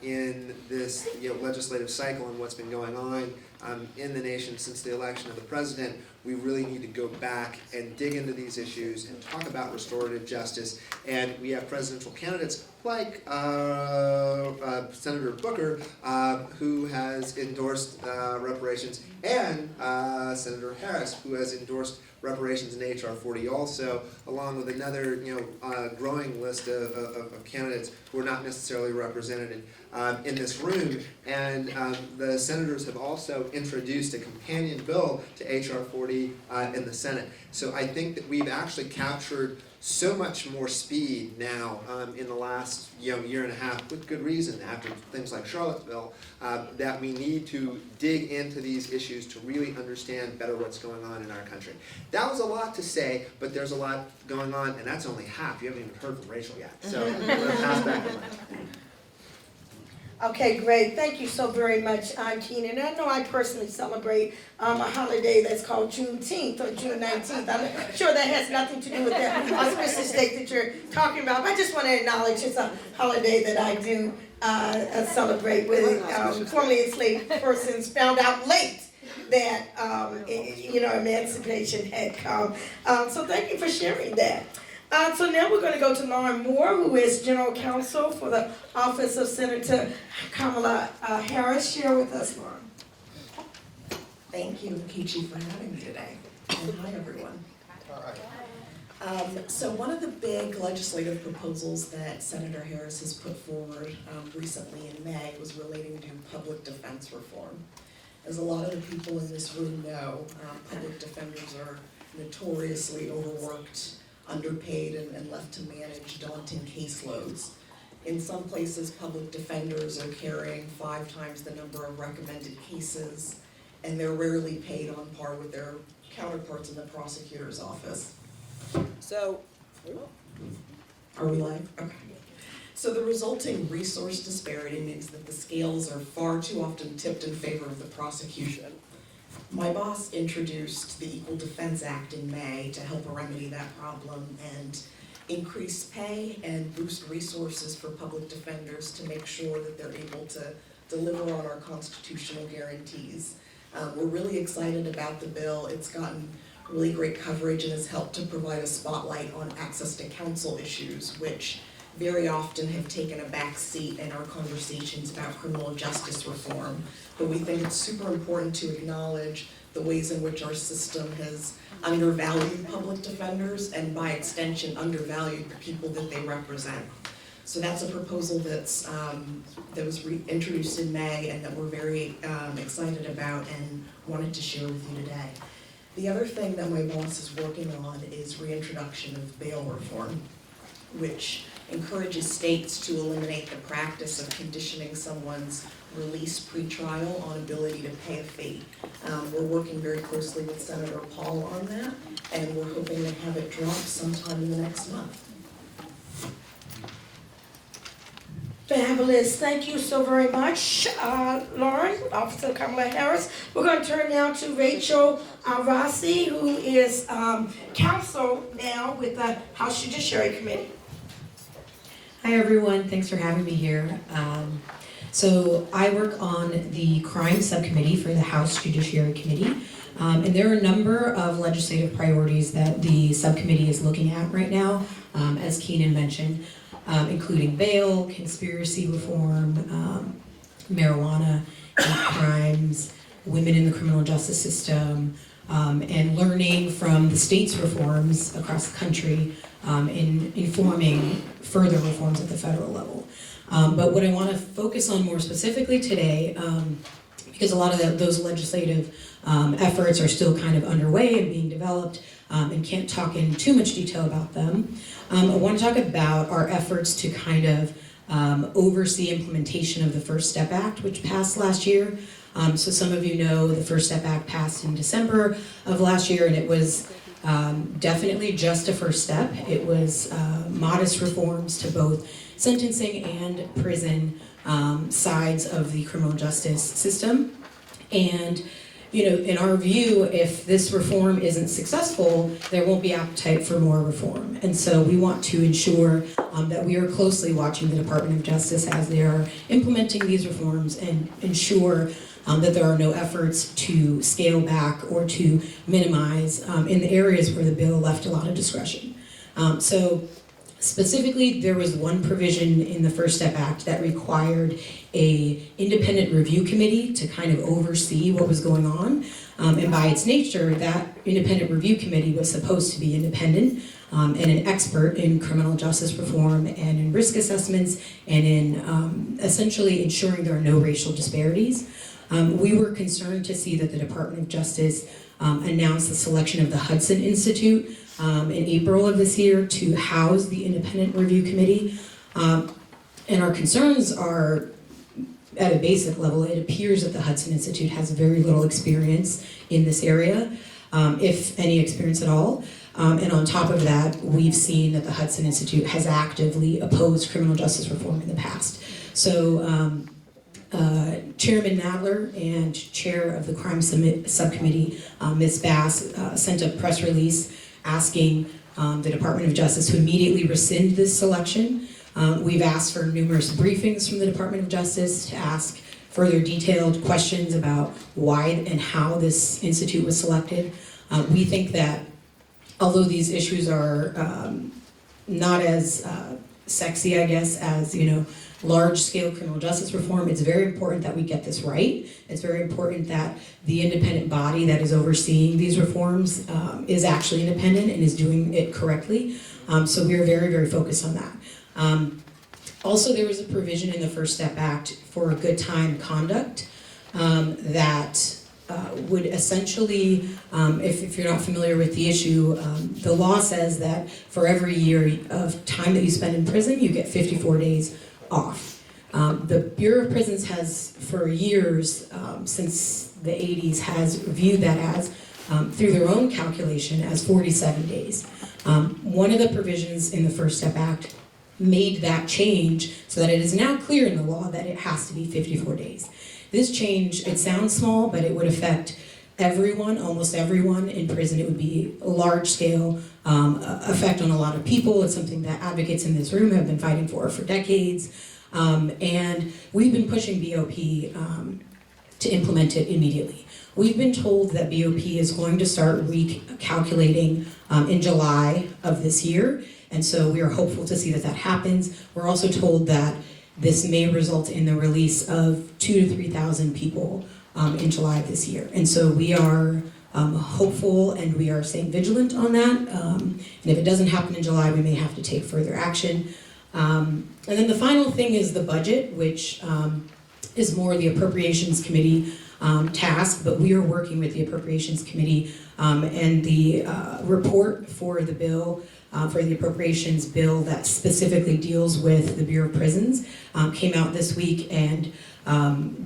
in this legislative cycle and what's been going on in the nation since the election of the president, we really need to go back and dig into these issues and talk about restorative justice. And we have presidential candidates like Senator Booker, who has endorsed reparations, and Senator Harris, who has endorsed reparations in H.R. 40 also, along with another growing list of candidates who are not necessarily represented in this room. And the senators have also introduced a companion bill to H.R. 40 in the Senate. So I think that we've actually captured so much more speed now in the last year and a half, with good reason, after things like Charlottesville, that we need to dig into these issues to really understand better what's going on in our country. That was a lot to say, but there's a lot going on, and that's only half. You haven't even heard from Rachel yet. So I'm going to pass back the mic. Okay, great. Thank you so very much, Keenan. I know I personally celebrate a holiday that's called Juneteenth or June 19th. I'm sure that has nothing to do with that auspicious date that you're talking about, but I just want to acknowledge it's a holiday that I do celebrate with formerly enslaved persons found out late that emancipation had come. So thank you for sharing that. So now we're going to go to Lauren Moore, who is General Counsel for the Office of Senator Kamala Harris. Share with us, Lauren. Thank you, Nkechi, for having me today. And hi, everyone. So one of the big legislative proposals that Senator Harris has put forward recently in May was relating to public defense reform. As a lot of the people in this room know, public defenders are notoriously overworked, underpaid, and left to manage daunting caseloads. In some places, public defenders are carrying 5 times the number of recommended cases, and they're rarely paid on par with their counterparts in the prosecutor's office. So, are we live? Okay. So the resulting resource disparity means that the scales are far too often tipped in favor of the prosecution. My boss introduced the Equal Defense Act in May to help remedy that problem and increase pay and boost resources for public defenders to make sure that they're able to deliver on our constitutional guarantees. We're really excited about the bill. It's gotten really great coverage and has helped to provide a spotlight on access to counsel issues, which very often have taken a back seat in our conversations about criminal justice reform. But we think it's super important to acknowledge the ways in which our system has undervalued public defenders and by extension undervalued the people that they represent. So that's a proposal that was introduced in May and that we're very excited about and wanted to share with you today. The other thing that my boss is working on is reintroduction of bail reform, which encourages states to eliminate the practice of conditioning someone's release pretrial on ability to pay a fee. We're working very closely with Senator Paul on that, and we're hoping to have it drop sometime in the next month. Fabulous, thank you so very much, Lauren, Officer Kamala Harris. We're going to turn now to Rachel Rossi, who is counsel now with the House Judiciary Committee. Hi everyone, thanks for having me here. So I work on the crime subcommittee for the House Judiciary Committee. And there are a number of legislative priorities that the subcommittee is looking at right now, as Keenan mentioned, including bail, conspiracy reform, marijuana, hate crimes, women in the criminal justice system, and learning from the state's reforms across the country in informing further reforms at the federal level. But what I want to focus on more specifically today, because a lot of those legislative efforts are still kind of underway and being developed, and can't talk in too much detail about them. I want to talk about our efforts to kind of oversee implementation of the First Step Act, which passed last year. So some of you know the First Step Act passed in December of last year, and it was definitely just a first step. It was modest reforms to both sentencing and prison sides of the criminal justice system. And you know, in our view, if this reform isn't successful, there won't be appetite for more reform. And so we want to ensure that we are closely watching the Department of Justice as they are implementing these reforms and ensure that there are no efforts to scale back or to minimize in the areas where the bill left a lot of discretion. So specifically, there was one provision in the First Step Act that required an independent review committee to kind of oversee what was going on. And by its nature, that independent review committee was supposed to be independent and an expert in criminal justice reform and in risk assessments and in essentially ensuring there are no racial disparities. We were concerned to see that the Department of Justice announced the selection of the Hudson Institute in April of this year to house the independent review committee. And our concerns are, at a basic level, it appears that the Hudson Institute has very little experience in this area, if any experience at all. And on top of that, we've seen that the Hudson Institute has actively opposed criminal justice reform in the past. So Chairman Nadler and Chair of the Crime Subcommittee, Ms. Bass, sent a press release asking the Department of Justice to immediately rescind this selection. We've asked for numerous briefings from the Department of Justice to ask further detailed questions about why and how this institute was selected. We think that although these issues are not as sexy, I guess, as, you know, large-scale criminal justice reform, it's very important that we get this right. It's very important that the independent body that is overseeing these reforms is actually independent and is doing it correctly. So we're very, very focused on that. Also, there was a provision in the First Step Act for good time conduct that would essentially, if you're not familiar with the issue, the law says that for every year of time that you spend in prison, you get 54 days off. The Bureau of Prisons has, for years, since the 80s, has viewed that as, through their own calculation, as 47 days. One of the provisions in the First Step Act made that change so that it is now clear in the law that it has to be 54 days. This change, it sounds small, but it would affect everyone, almost everyone in prison. It would be a large-scale effect on a lot of people. It's something that advocates in this room have been fighting for decades. And we've been pushing BOP to implement it immediately. We've been told that BOP is going to start recalculating in July of this year. And so we are hopeful to see that that happens. We're also told that this may result in the release of 2,000 to 3,000 people in July of this year. And so we are hopeful and we are staying vigilant on that. And if it doesn't happen in July, we may have to take further action. And then the final thing is the budget, which is more the Appropriations Committee task, but we are working with the Appropriations Committee and the report for the bill for the appropriations bill that specifically deals with the Bureau of Prisons came out this week, and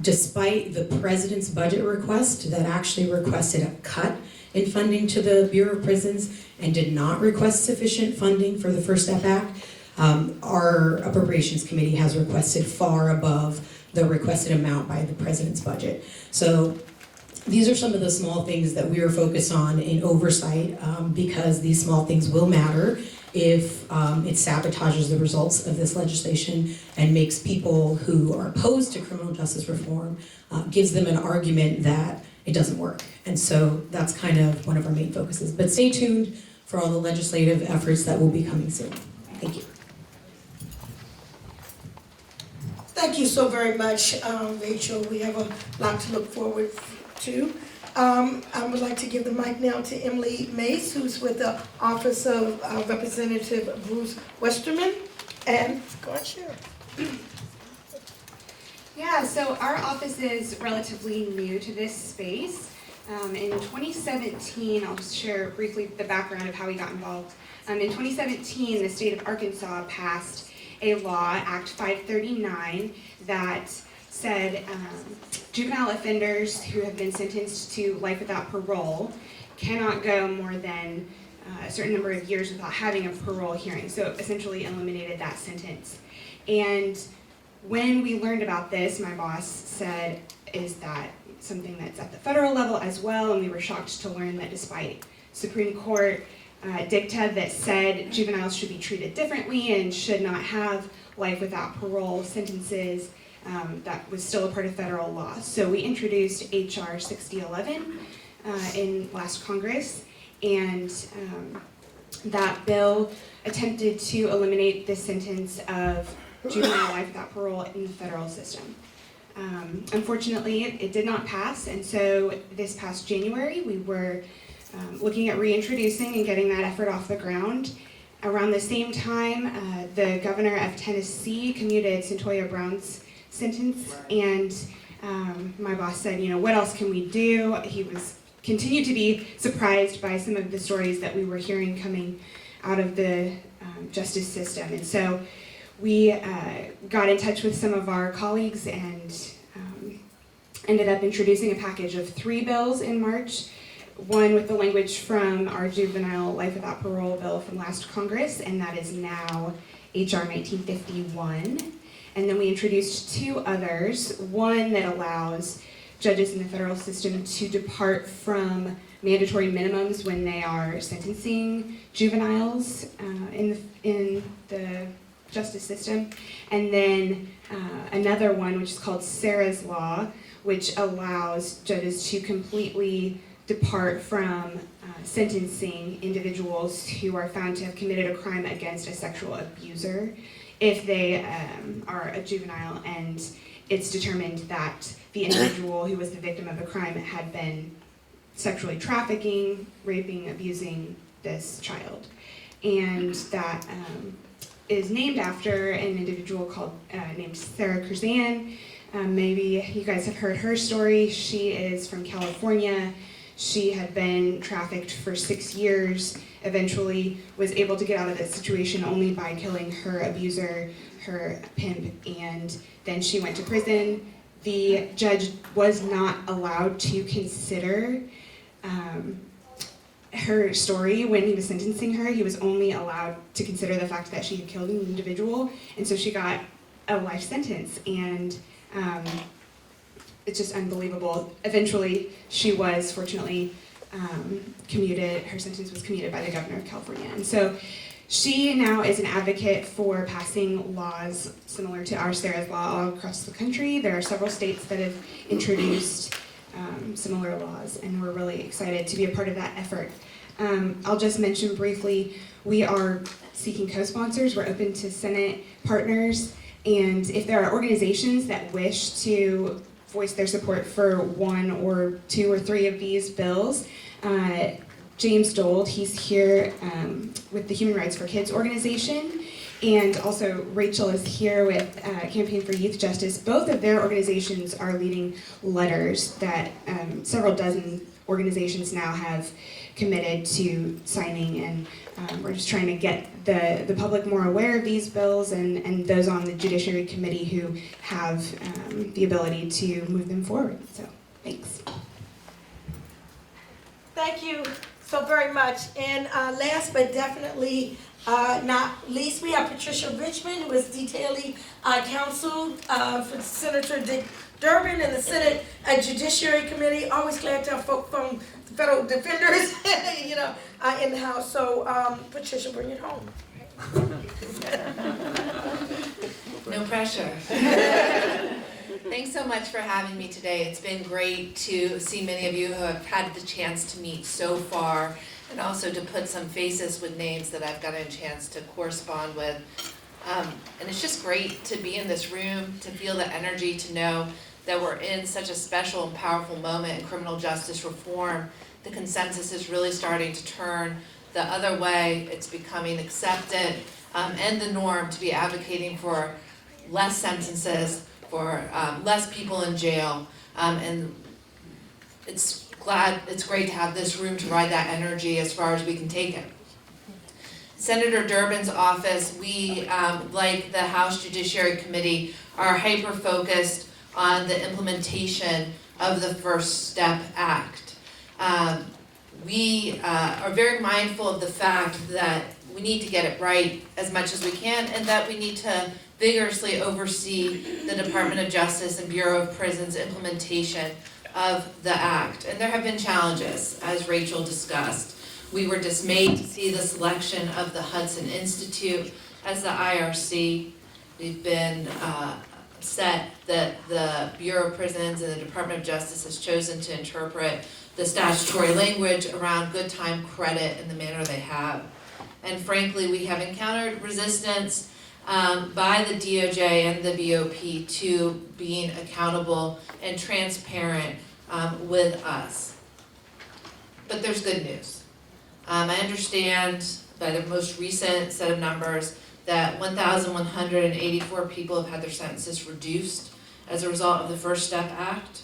despite the president's budget request that actually requested a cut in funding to the Bureau of Prisons and did not request sufficient funding for the First Step Act, our Appropriations Committee has requested far above the requested amount by the president's budget. So these are some of the small things that we are focused on in oversight, because these small things will matter if it sabotages the results of this legislation and makes people who are opposed to criminal justice reform, gives them an argument that it doesn't work. And so that's kind of one of our main focuses. But stay tuned for all the legislative efforts that will be coming soon. Thank you. Thank you so very much, Rachel. We have a lot to look forward to. I would like to give the mic now to Emily Mace, who's with the Office of Representative Bruce Westerman. And go ahead, share. Yeah, so our office is relatively new to this space. In 2017, I'll just share briefly the background of how we got involved. In 2017, the state of Arkansas passed a law, Act 539, that said juvenile offenders who have been sentenced to life without parole cannot go more than a certain number of years without having a parole hearing. So it essentially eliminated that sentence. And when we learned about this, my boss said, is that something that's at the federal level as well? And we were shocked to learn that despite Supreme Court dicta that said juveniles should be treated differently and should not have life without parole sentences, that was still a part of federal law. So we introduced HR 6011 in last Congress, and that bill attempted to eliminate the sentence of juvenile life without parole in the federal system. Unfortunately, it did not pass, and so this past January, we were looking at reintroducing and getting that effort off the ground. Around the same time, the governor of Tennessee commuted Centoya Brown's sentence, and my boss said, what else can we do? He continued to be surprised by some of the stories that we were hearing coming out of the justice system. And so we got in touch with some of our colleagues and ended up introducing a package of 3 bills in March. One with the language from our juvenile life without parole bill from last Congress, and that is now HR 1951. And then we introduced 2 others, one that allows judges in the federal system to depart from mandatory minimums when they are sentencing juveniles in the justice system. And then another one, which is called Sarah's Law, which allows judges to completely depart from sentencing individuals who are found to have committed a crime against a sexual abuser if they are a juvenile and it's determined that the individual who was the victim of a crime had been sexually trafficking, raping, abusing this child. And that is named after an individual named Sarah Curzan. Maybe you guys have heard her story. She is from California. She had been trafficked for 6 years, eventually was able to get out of that situation only by killing her abuser, her pimp, and then she went to prison. The judge was not allowed to consider her story when he was sentencing her. He was only allowed to consider the fact that she had killed an individual, and so she got a life sentence, and it's just unbelievable. Eventually, she was fortunately commuted, her sentence was commuted by the governor of California. And so she now is an advocate for passing laws similar to our Sarah's Law all across the country. There are several states that have introduced similar laws, and we're really excited to be a part of that effort. I'll just mention briefly, we are seeking co-sponsors. We're open to Senate partners, and if there are organizations that wish to voice their support for 1 or 2 or 3 of these bills, James Dold, he's here with the Human Rights for Kids organization, And also Rachel is here with Campaign for Youth Justice. Both of their organizations are leading letters that several dozen organizations now have committed to signing, and we're just trying to get the public more aware of these bills and those on the Judiciary Committee who have the ability to move them forward. So, thanks. Thank you so very much. And last but definitely not least, we have Patricia Richmond, who is detailing counsel for Senator Dick Durbin and the Senate Judiciary Committee. Always glad to have folk from the federal defenders, in the House. So, Patricia, bring it home. No pressure. Thanks so much for having me today. It's been great to see many of you who have had the chance to meet so far, and also to put some faces with names that I've gotten a chance to correspond with. And it's just great to be in this room, to feel the energy, to know that we're in such a special and powerful moment in criminal justice reform. The consensus is really starting to turn the other way. It's becoming accepted and the norm to be advocating for less sentences, for less people in jail, and it's great to have this room to ride that energy as far as we can take it. Senator Durbin's office, we, like the House Judiciary Committee, are hyper-focused on the implementation of the First Step Act. We are very mindful of the fact that we need to get it right as much as we can, and that we need to vigorously oversee the Department of Justice and Bureau of Prisons implementation of the act. And there have been challenges, as Rachel discussed. We were dismayed to see the selection of the Hudson Institute as the IRC. We've been upset that the Bureau of Prisons and the Department of Justice has chosen to interpret the statutory language around good time credit in the manner they have. And frankly, we have encountered resistance by the DOJ and the BOP to being accountable and transparent with us. But there's good news. I understand by the most recent set of numbers that 1,184 people have had their sentences reduced as a result of the First Step Act.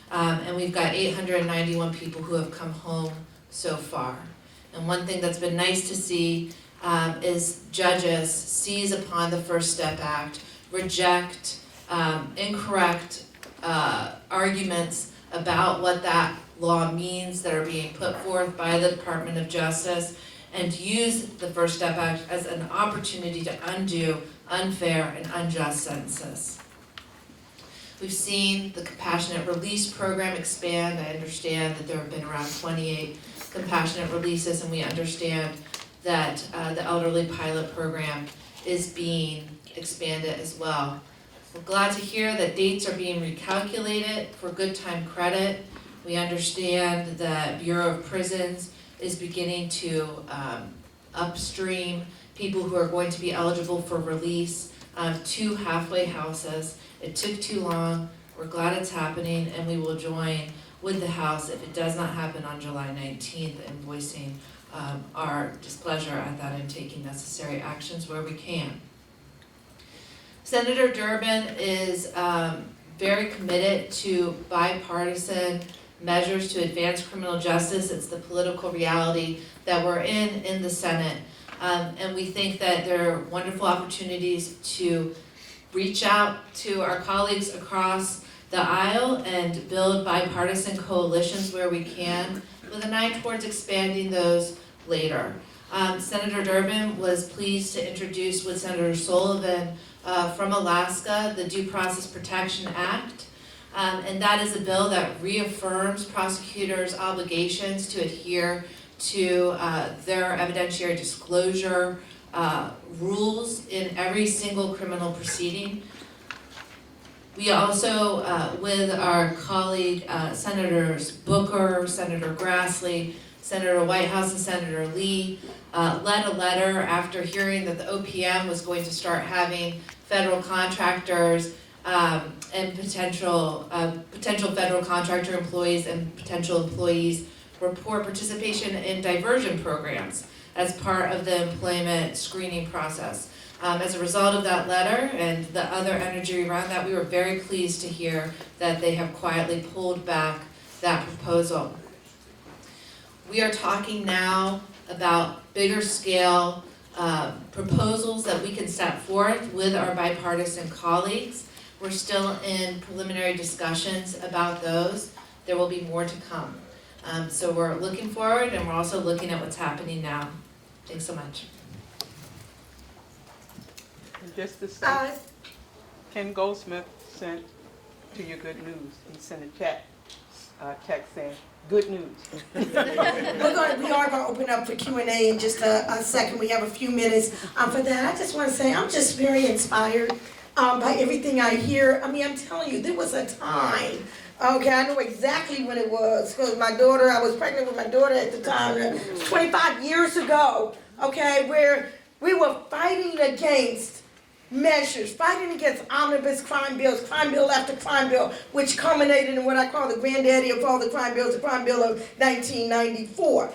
And we've got 891 people who have come home so far. And one thing that's been nice to see is judges seize upon the First Step Act, reject incorrect arguments about what that law means that are being put forth by the Department of Justice, and use the First Step Act as an opportunity to undo unfair and unjust sentences. We've seen the compassionate release program expand. I understand that there have been around 28 compassionate releases, and we understand that the elderly pilot program is being expanded as well. We're glad to hear that dates are being recalculated for good time credit. We understand that Bureau of Prisons is beginning to upstream people who are going to be eligible for release to halfway houses. It took too long. We're glad it's happening, and we will join with the House if it does not happen on July 19th in voicing our displeasure at that and taking necessary actions where we can. Senator Durbin is very committed to bipartisan measures to advance criminal justice. It's the political reality that we're in the Senate. And we think that there are wonderful opportunities to reach out to our colleagues across the aisle and build bipartisan coalitions where we can, with an eye towards expanding those later. Senator Durbin was pleased to introduce with Senator Sullivan from Alaska the Due Process Protection Act. And that is a bill that reaffirms prosecutors' obligations to adhere to their evidentiary disclosure rules in every single criminal proceeding. We also, with our colleague Senators Booker, Senator Grassley, Senator Whitehouse, and Senator Lee, led a letter after hearing that the OPM was going to start having federal contractors and potential federal contractor employees and potential employees report participation in diversion programs as part of the employment screening process. As a result of that letter and the other energy around that, we were very pleased to hear that they have quietly pulled back that proposal. We are talking now about bigger scale proposals that we can set forth with our bipartisan colleagues. We're still in preliminary discussions about those. There will be more to come. So we're looking forward, and we're also looking at what's happening now. Thanks so much. And just to say, Ken Goldsmith sent to you good news. He sent a text saying, good news. We are going to open up for Q&A in just a second. We have a few minutes for that. I just want to say I'm just very inspired by everything I hear. I mean, I'm telling you, there was a time, okay, I know exactly when it was, because I was pregnant with my daughter at the time, 25 years ago, okay, where we were fighting against measures, fighting against omnibus crime bills, crime bill after crime bill, which culminated in what I call the granddaddy of all the crime bills, the crime bill of 1994.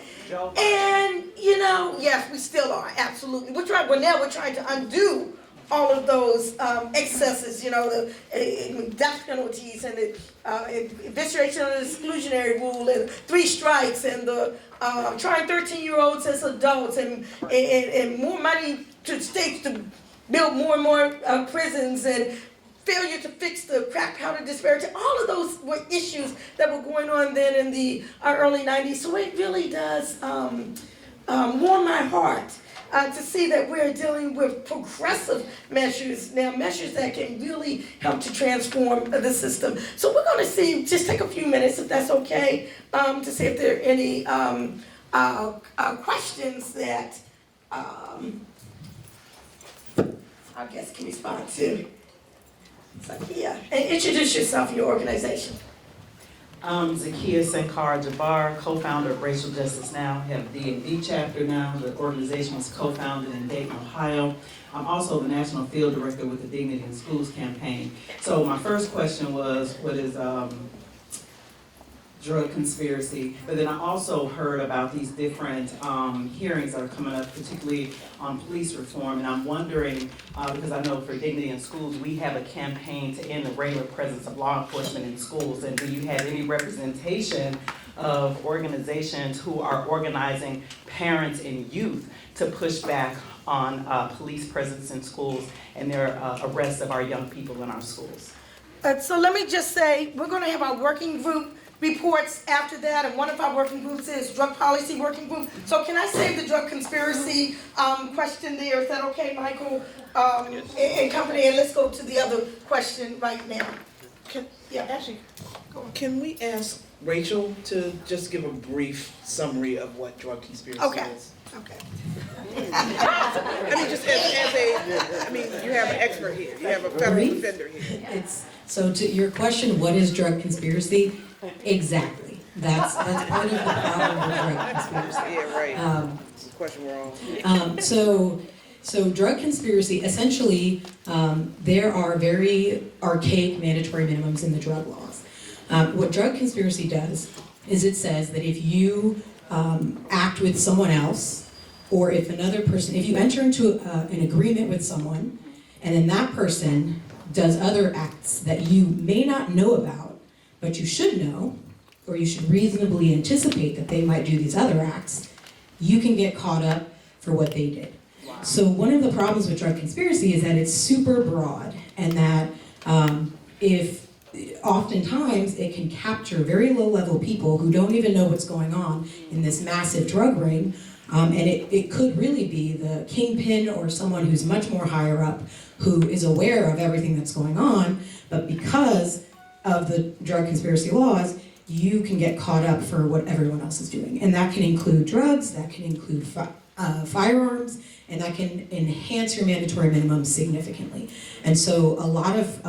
And, yes, we still are, absolutely. Now we're trying to undo all of those excesses, the death penalties and the evisceration of the exclusionary rule and 3 strikes and the trying 13-year-olds as adults and more money to states to build more and more prisons and failure to fix the crack powder disparity. All of those were issues that were going on then in the early 90s. So it really does warm my heart to see that we're dealing with progressive measures now, measures that can really help to transform the system. So we're going to just take a few minutes, if that's okay, to see if there are any questions that I guess can respond to. Zakia, and introduce yourself and your organization. Zakia Sankar Jabbar, co-founder of Racial Justice Now. We have a D&D chapter now. The organization was co-founded in Dayton, Ohio. I'm also the national field director with the Dignity in Schools campaign. So my first question was, what is drug conspiracy? But then I also heard about these different hearings that are coming up, particularly on police reform. And I'm wondering, because I know for Dignity in Schools, we have a campaign to end the regular presence of law enforcement in schools. And do you have any representation of organizations who are organizing parents and youth to push back on police presence in schools and their arrest of our young people in our schools? So let me just say, we're going to have our working group reports after that, and one of our working groups is drug policy working group. So can I save the drug conspiracy question there? Is that okay, Michael and company? And let's go to the other question right now. Can we ask Rachel to just give a brief summary of what drug conspiracy is? Okay. I mean, just you have an expert here. You have a federal defender here. So to your question, what is drug conspiracy? Exactly. That's part of the problem with drug conspiracy. Yeah, right. It's a question we're all. So drug conspiracy, essentially, there are very archaic mandatory minimums in the drug laws. What drug conspiracy does is it says that if you act with someone else, or if you enter into an agreement with someone, and then that person does other acts that you may not know about, but you should know, or you should reasonably anticipate that they might do these other acts, you can get caught up for what they did. Wow. So one of the problems with drug conspiracy is that it's super broad, and that if oftentimes it can capture very low-level people who don't even know what's going on in this massive drug ring, and it could really be the kingpin or someone who's much more higher up who is aware of everything that's going on, but because of the drug conspiracy laws, you can get caught up for what everyone else is doing. And that can include drugs, that can include firearms, and that can enhance your mandatory minimums significantly. And so a lot of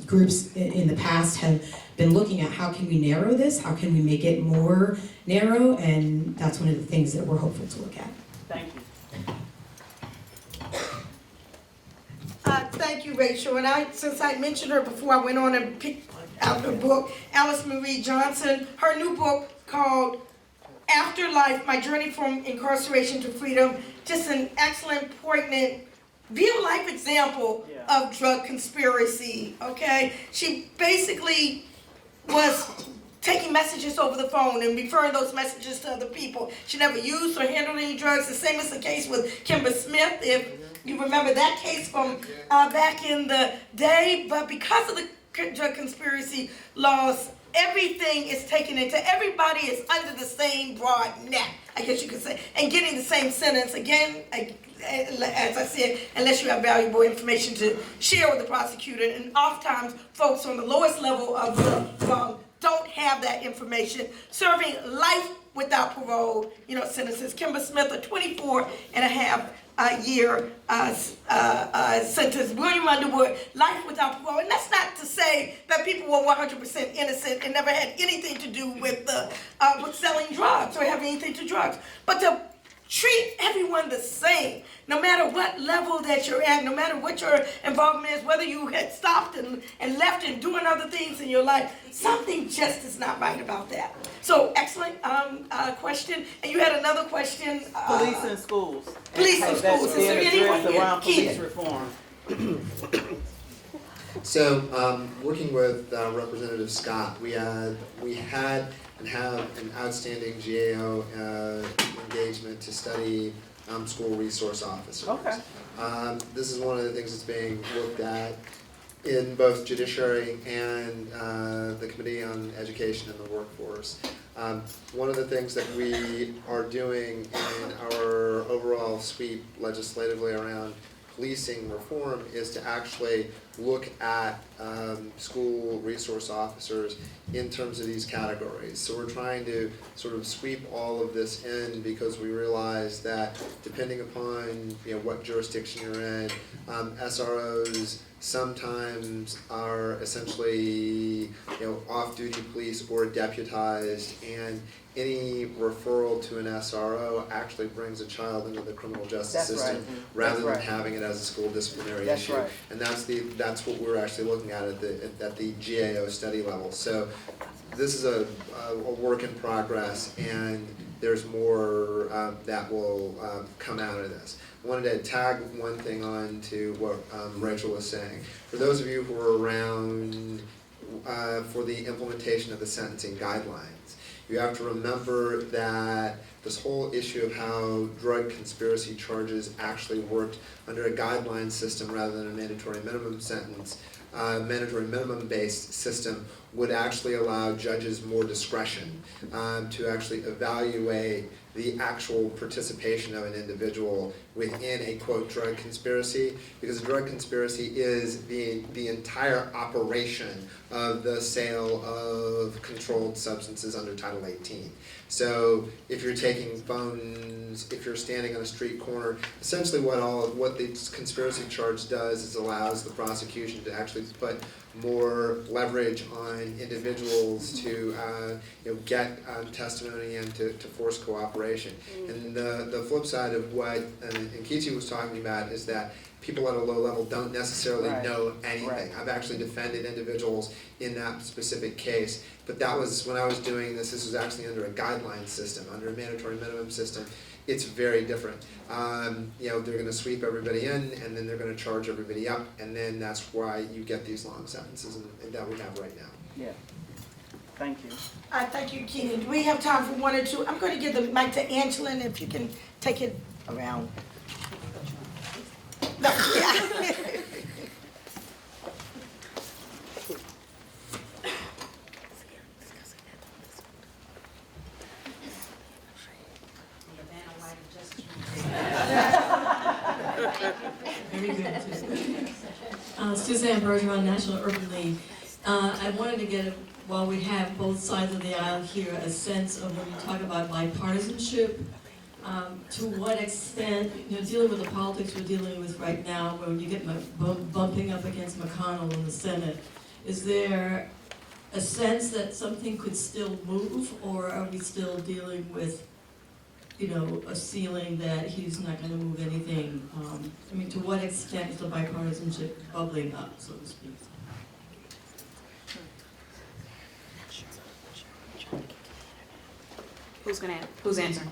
groups in the past have been looking at how can we narrow this, how can we make it more narrow, and that's one of the things that we're hopeful to look at. Thank you. Thank you, Rachel. And since I mentioned her before, I went on and picked out her book, Alice Marie Johnson, her new book called Afterlife, My Journey from Incarceration to Freedom. Just an excellent, poignant real life example of drug conspiracy, okay? She basically was taking messages over the phone and referring those messages to other people. She never used or handled any drugs. The same is the case with Kimber Smith, if you remember that case from back in the day. But because of the drug conspiracy laws, everything is taken into, everybody is under the same broad net, I guess you could say, and getting the same sentence. Again, as I said, unless you have valuable information to share with the prosecutor. And oftentimes, folks on the lowest level of the law don't have that information. Serving life without parole, sentences. Kimber Smith, a 24-and-a-half-year sentence. William Underwood, life without parole. And that's not to say that people were 100% innocent and never had anything to do with selling drugs or having anything to do drugs. But to treat everyone the same, no matter what level that you're at, no matter what your involvement is, whether you had stopped and left and doing other things in your life, something just is not right about that. So, excellent question. And you had another question. Police and schools. Police and schools. Is there anyone here? Around police reform. So, working with Representative Scott, we had and have an outstanding GAO engagement to study school resource officers. Okay. This is one of the things that's being looked at in both judiciary and the Committee on Education and the Workforce. One of the things that we are doing in our overall sweep legislatively around policing reform is to actually look at school resource officers in terms of these categories. So we're trying to sort of sweep all of this in because we realize that depending upon what jurisdiction you're in, SROs sometimes are essentially off-duty police or deputized, and any referral to an SRO actually brings a child into the criminal justice system rather than having it as a school disciplinary issue. Right. And that's what we're actually looking at the GAO study level. So this is a work in progress, and there's more that will come out of this. I wanted to tag one thing on to what Rachel was saying. For those of you who were around for the implementation of the sentencing guidelines, you have to remember that this whole issue of how drug conspiracy charges actually worked under a guideline system rather than a mandatory minimum sentence, mandatory minimum based system would actually allow judges more discretion to actually evaluate the actual participation of an individual within a, quote, drug conspiracy, because a drug conspiracy is the entire operation of the sale of controlled substances under Title 18. So if you're taking phones, if you're standing on a street corner, essentially what the conspiracy charge does is allows the prosecution to actually put more leverage on individuals to get testimony and to force cooperation. And the flip side of what Nkechi was talking about is that people at a low level don't necessarily know anything. I've actually defended individuals in that specific case, but that was when I was doing this was actually under a guideline system, under a mandatory minimum system. It's very different. They're going to sweep everybody in, and then they're going to charge everybody up, and then that's why you get these long sentences that we have right now. Yeah. Thank you. Thank you, Keenan. Do we have time for one or two? I'm going to give the mic to Angela, and if you can take it around. No, yeah. Very good. Suzanne Bergeron, National Urban League. I wanted to get, while we have both sides of the aisle here, a sense of when you talk about bipartisanship, to what extent, dealing with the politics we're dealing with right now, when you get bumping up against McConnell in the Senate, is there a sense that something could still move, or are we still dealing with a ceiling that he's not going to move anything? To what extent is the bipartisanship bubbling up, so to speak? Who's answering?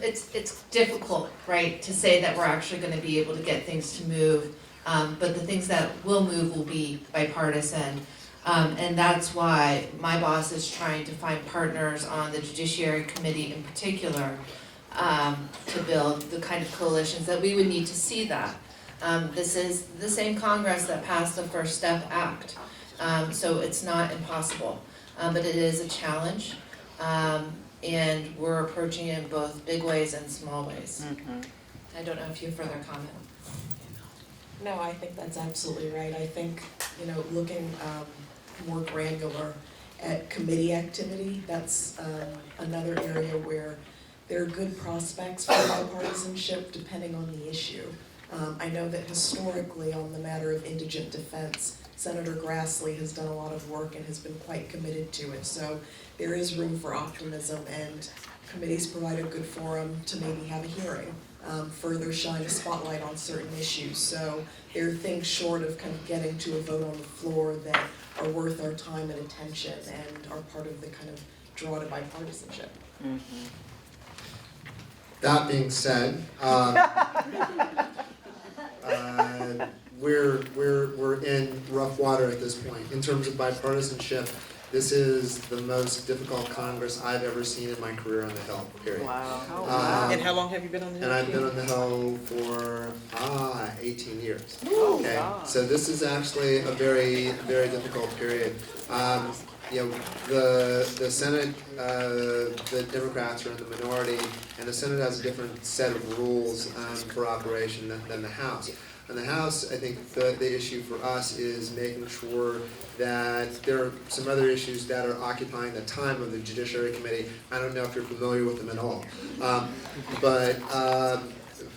it's difficult, right, to say that we're actually gonna be able to get things to move. But the things that will move will be bipartisan. And that's why my boss is trying to find partners on the Judiciary Committee in particular, to build the kind of coalitions that we would need to see that. This is the same Congress that passed the First Step Act, so it's not impossible, but it is a challenge, and we're approaching it in both big ways and small ways. I don't know if you have further comment. No, I think that's absolutely right. I think, looking more granular at committee activity, that's another area where there are good prospects for bipartisanship depending on the issue. I know that historically on the matter of indigent defense, Senator Grassley has done a lot of work and has been quite committed to it. So there is room for optimism, and committees provide a good forum to maybe have a hearing, further shine a spotlight on certain issues. So there are things short of kind of getting to a vote on the floor that are worth our time and attention and are part of the kind of draw to bipartisanship. That being said, we're in rough water at this point. In terms of bipartisanship, this is the most difficult Congress I've ever seen in my career on the Hill, period. Wow. And how long have you been on the Hill? And I've been on the Hill for 18 years. Oh, okay, God. so this is actually a very, very difficult period. The Senate, the Democrats are in the minority, and the Senate has a different set of rules for operation than the House. In the House, I think the issue for us is making sure that there are some other issues that are occupying the time of the Judiciary Committee. I don't know if you're familiar with them at all. But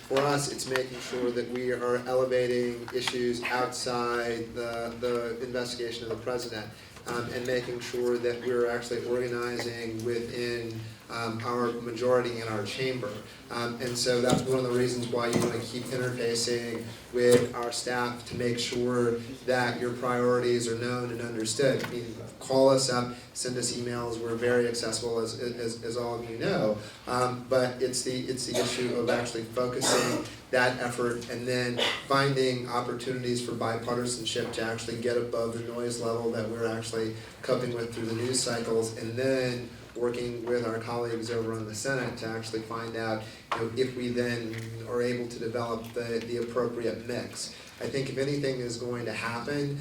for us, it's making sure that we are elevating issues outside the investigation of the president, and making sure that we're actually organizing within our majority in our chamber. And so that's one of the reasons why you want to keep interfacing with our staff to make sure that your priorities are known and understood. I mean, call us up, send us emails. We're very accessible, as all of you know. But it's the issue of actually focusing that effort and then finding opportunities for bipartisanship to actually get above the noise level that we're actually coping with through the news cycles, and then working with our colleagues over in the Senate to actually find out, if we then are able to develop the appropriate mix. I think if anything is going to happen,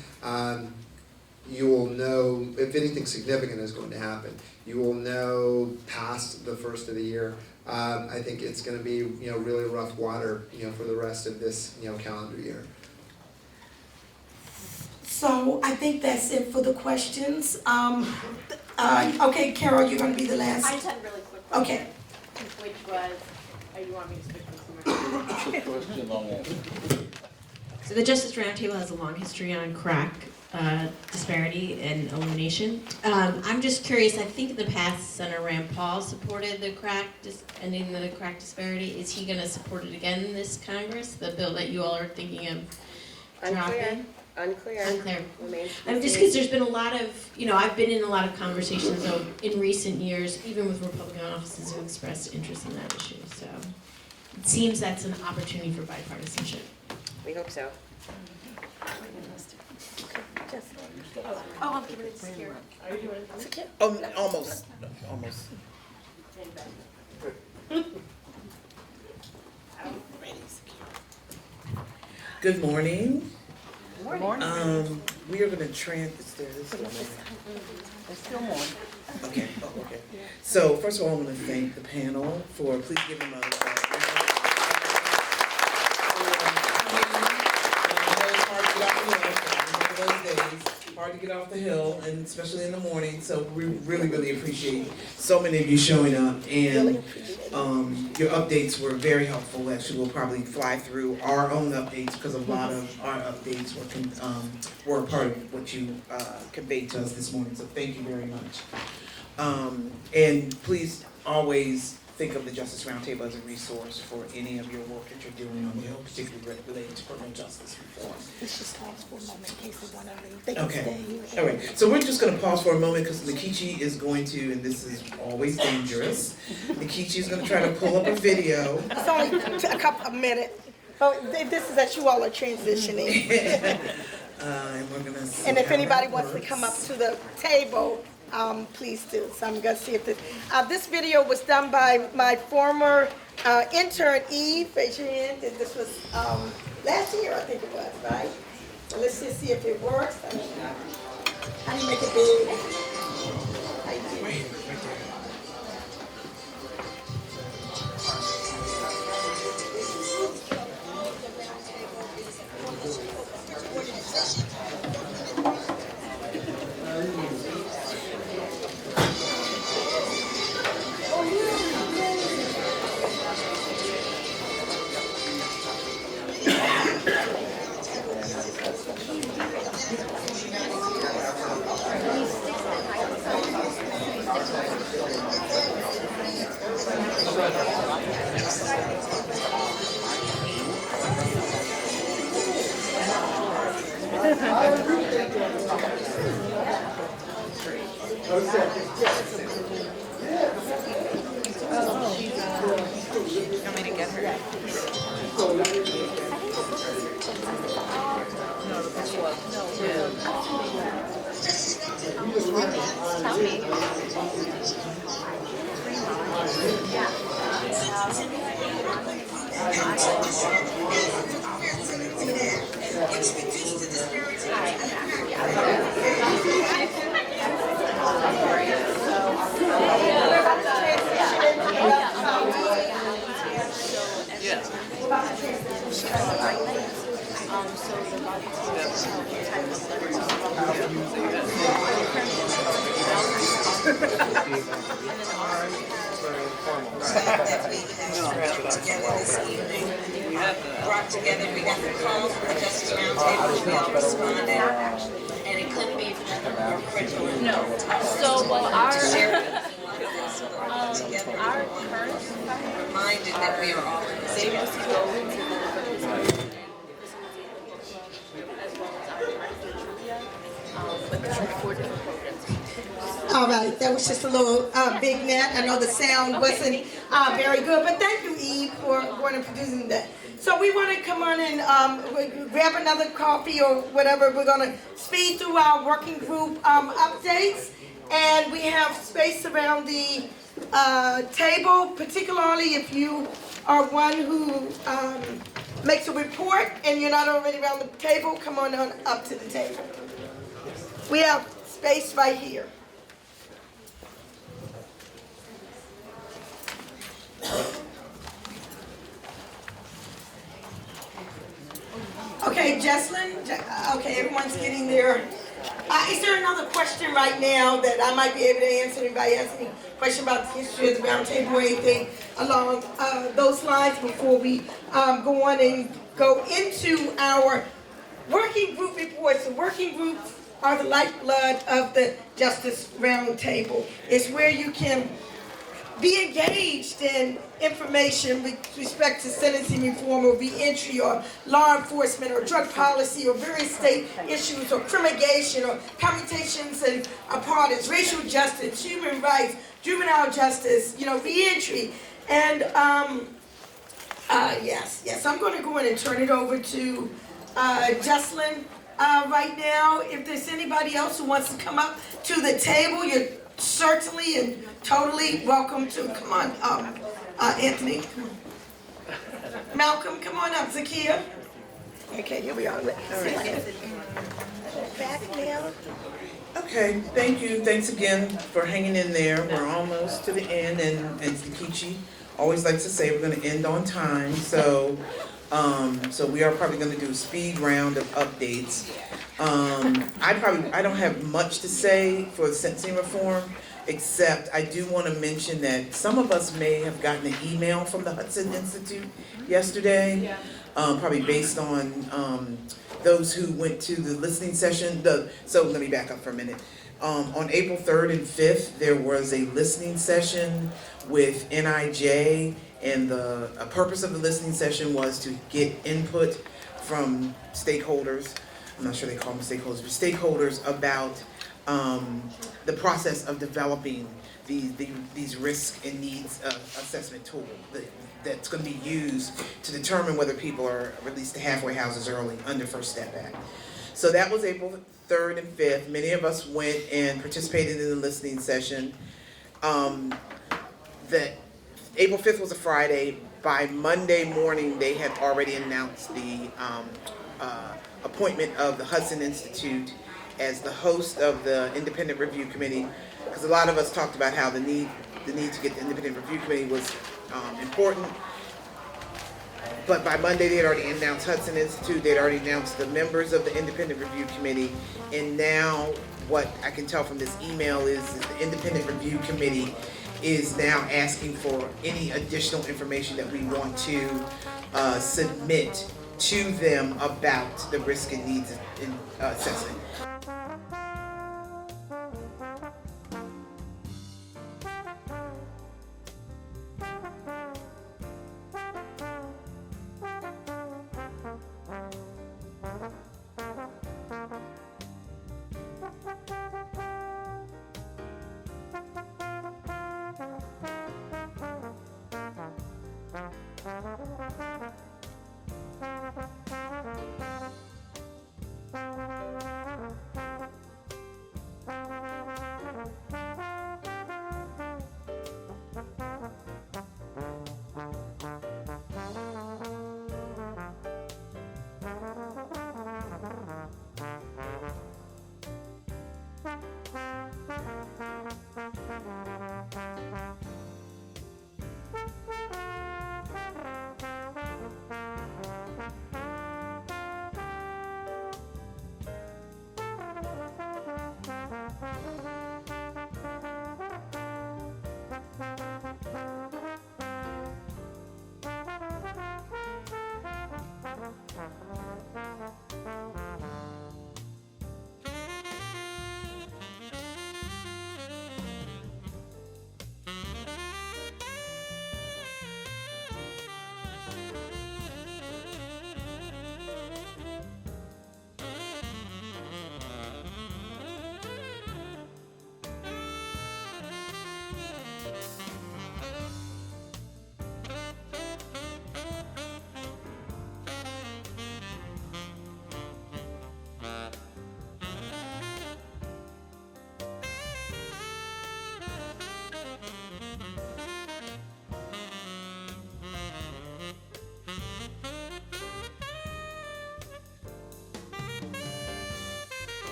you will know, if anything significant is going to happen, you will know past the first of the year. I think it's going to be, really rough water, for the rest of this, calendar year. So I think that's it for the questions. Okay, Carol, you're gonna be the last. I just had a really quick question. Okay. Which was, you want me to switch from somewhere? So the Justice Roundtable has a long history on crack disparity and elimination. I'm just curious, I think in the past Senator Rand Paul supported the ending the crack disparity. Is he gonna support it again in this Congress, the bill that you all are thinking of dropping? Unclear. I'm just because there's been a lot of, I've been in a lot of conversations in recent years, even with Republican offices who expressed interest in that issue. So it seems that's an opportunity for bipartisanship. We hope so. Oh, I'm giving it to Karen. Are you doing it? Oh, almost. Good morning. Good morning. We are going to There's still more. Okay. So first of all, I want to thank the panel for please give them hard to get off the hill, and especially in the morning. So we really, really appreciate so many of you showing up, and your updates were very helpful. Actually, we'll probably fly through our own updates because a lot of our updates were part of what you conveyed to us this morning. So thank you very much. And please always think of the Justice Roundtable as a resource for any of your work that you're doing on the Hill, particularly related to criminal justice reform. Let's just pause for a moment in case they want to leave. They can Okay. stay here. All right, so we're just gonna pause for a moment because Nikichi is going to, and this is always dangerous, Nikichi is gonna try to pull up a video. It's only a couple of minutes. Oh, this is that you all are transitioning. And we're gonna see And if how anybody that wants to works. come up to the table, please do. So I'm gonna see if this video was done by my former intern Eve. Raise your hand. This was last year, I think it was, right? So let's just see if it works. How do you make it big? How you do it? Brought together, we got the call from the Justice Roundtable, we all responded, and it couldn't be more critical. No, so well, our current reminded that we are all in the same. All right, that was just a little big net. I know the sound wasn't very good, but thank you, Eve, for going and producing that. So we want to come on and grab another coffee or whatever. We're going to speed through our working group updates, and we have space around the table, particularly if you are one who makes a report and you're not already around the table, come on up to the table. We have space right here. Okay, Jesslyn, okay, everyone's getting there. Is there another question right now that I might be able to answer? Anybody has any question about the history of the Roundtable or anything along those lines before we go on and go into our working group reports? The working groups are the lifeblood of the Justice Roundtable. It's where you can be engaged in information with respect to sentencing reform or reentry or law enforcement or drug policy or various state issues or criminalization or commutations and pardons, racial justice, human rights, juvenile justice, reentry. And yes, I'm going to go in and turn it over to Jesslyn right now. If there's anybody else who wants to come up to the table, you're certainly and totally welcome to. Come on, Anthony. Malcolm, come on up. Zakia. Okay, here we are. Back now. Okay, thank you. Thanks again for hanging in there. We're almost to the end, and Nikichi always likes to say we're going to end on time. So we are probably going to do a speed round of updates. I don't have much to say for the sentencing reform, except I do want to mention that some of us may have gotten an email from the Hudson Institute yesterday, probably based on those who went to the listening session. So let me back up for a minute. On April 3rd and 5th, there was a listening session with NIJ, and the purpose of the listening session was to get input from stakeholders. I'm not sure they call them stakeholders, but stakeholders about the process of developing these risk and needs assessment tool that's going to be used to determine whether people are released to halfway houses early under First Step Act. So that was April 3rd and 5th. Many of us went and participated in the listening session. April 5th was a Friday. By Monday morning, they had already announced the appointment of the Hudson Institute as the host of the Independent Review Committee, because a lot of us talked about how the need to get the Independent Review Committee was important. But by Monday, they had already announced Hudson Institute, they had already announced the members of the Independent Review Committee, and now what I can tell from this email is that the Independent Review Committee is now asking for any additional information that we want to submit to them about the risk and needs assessment.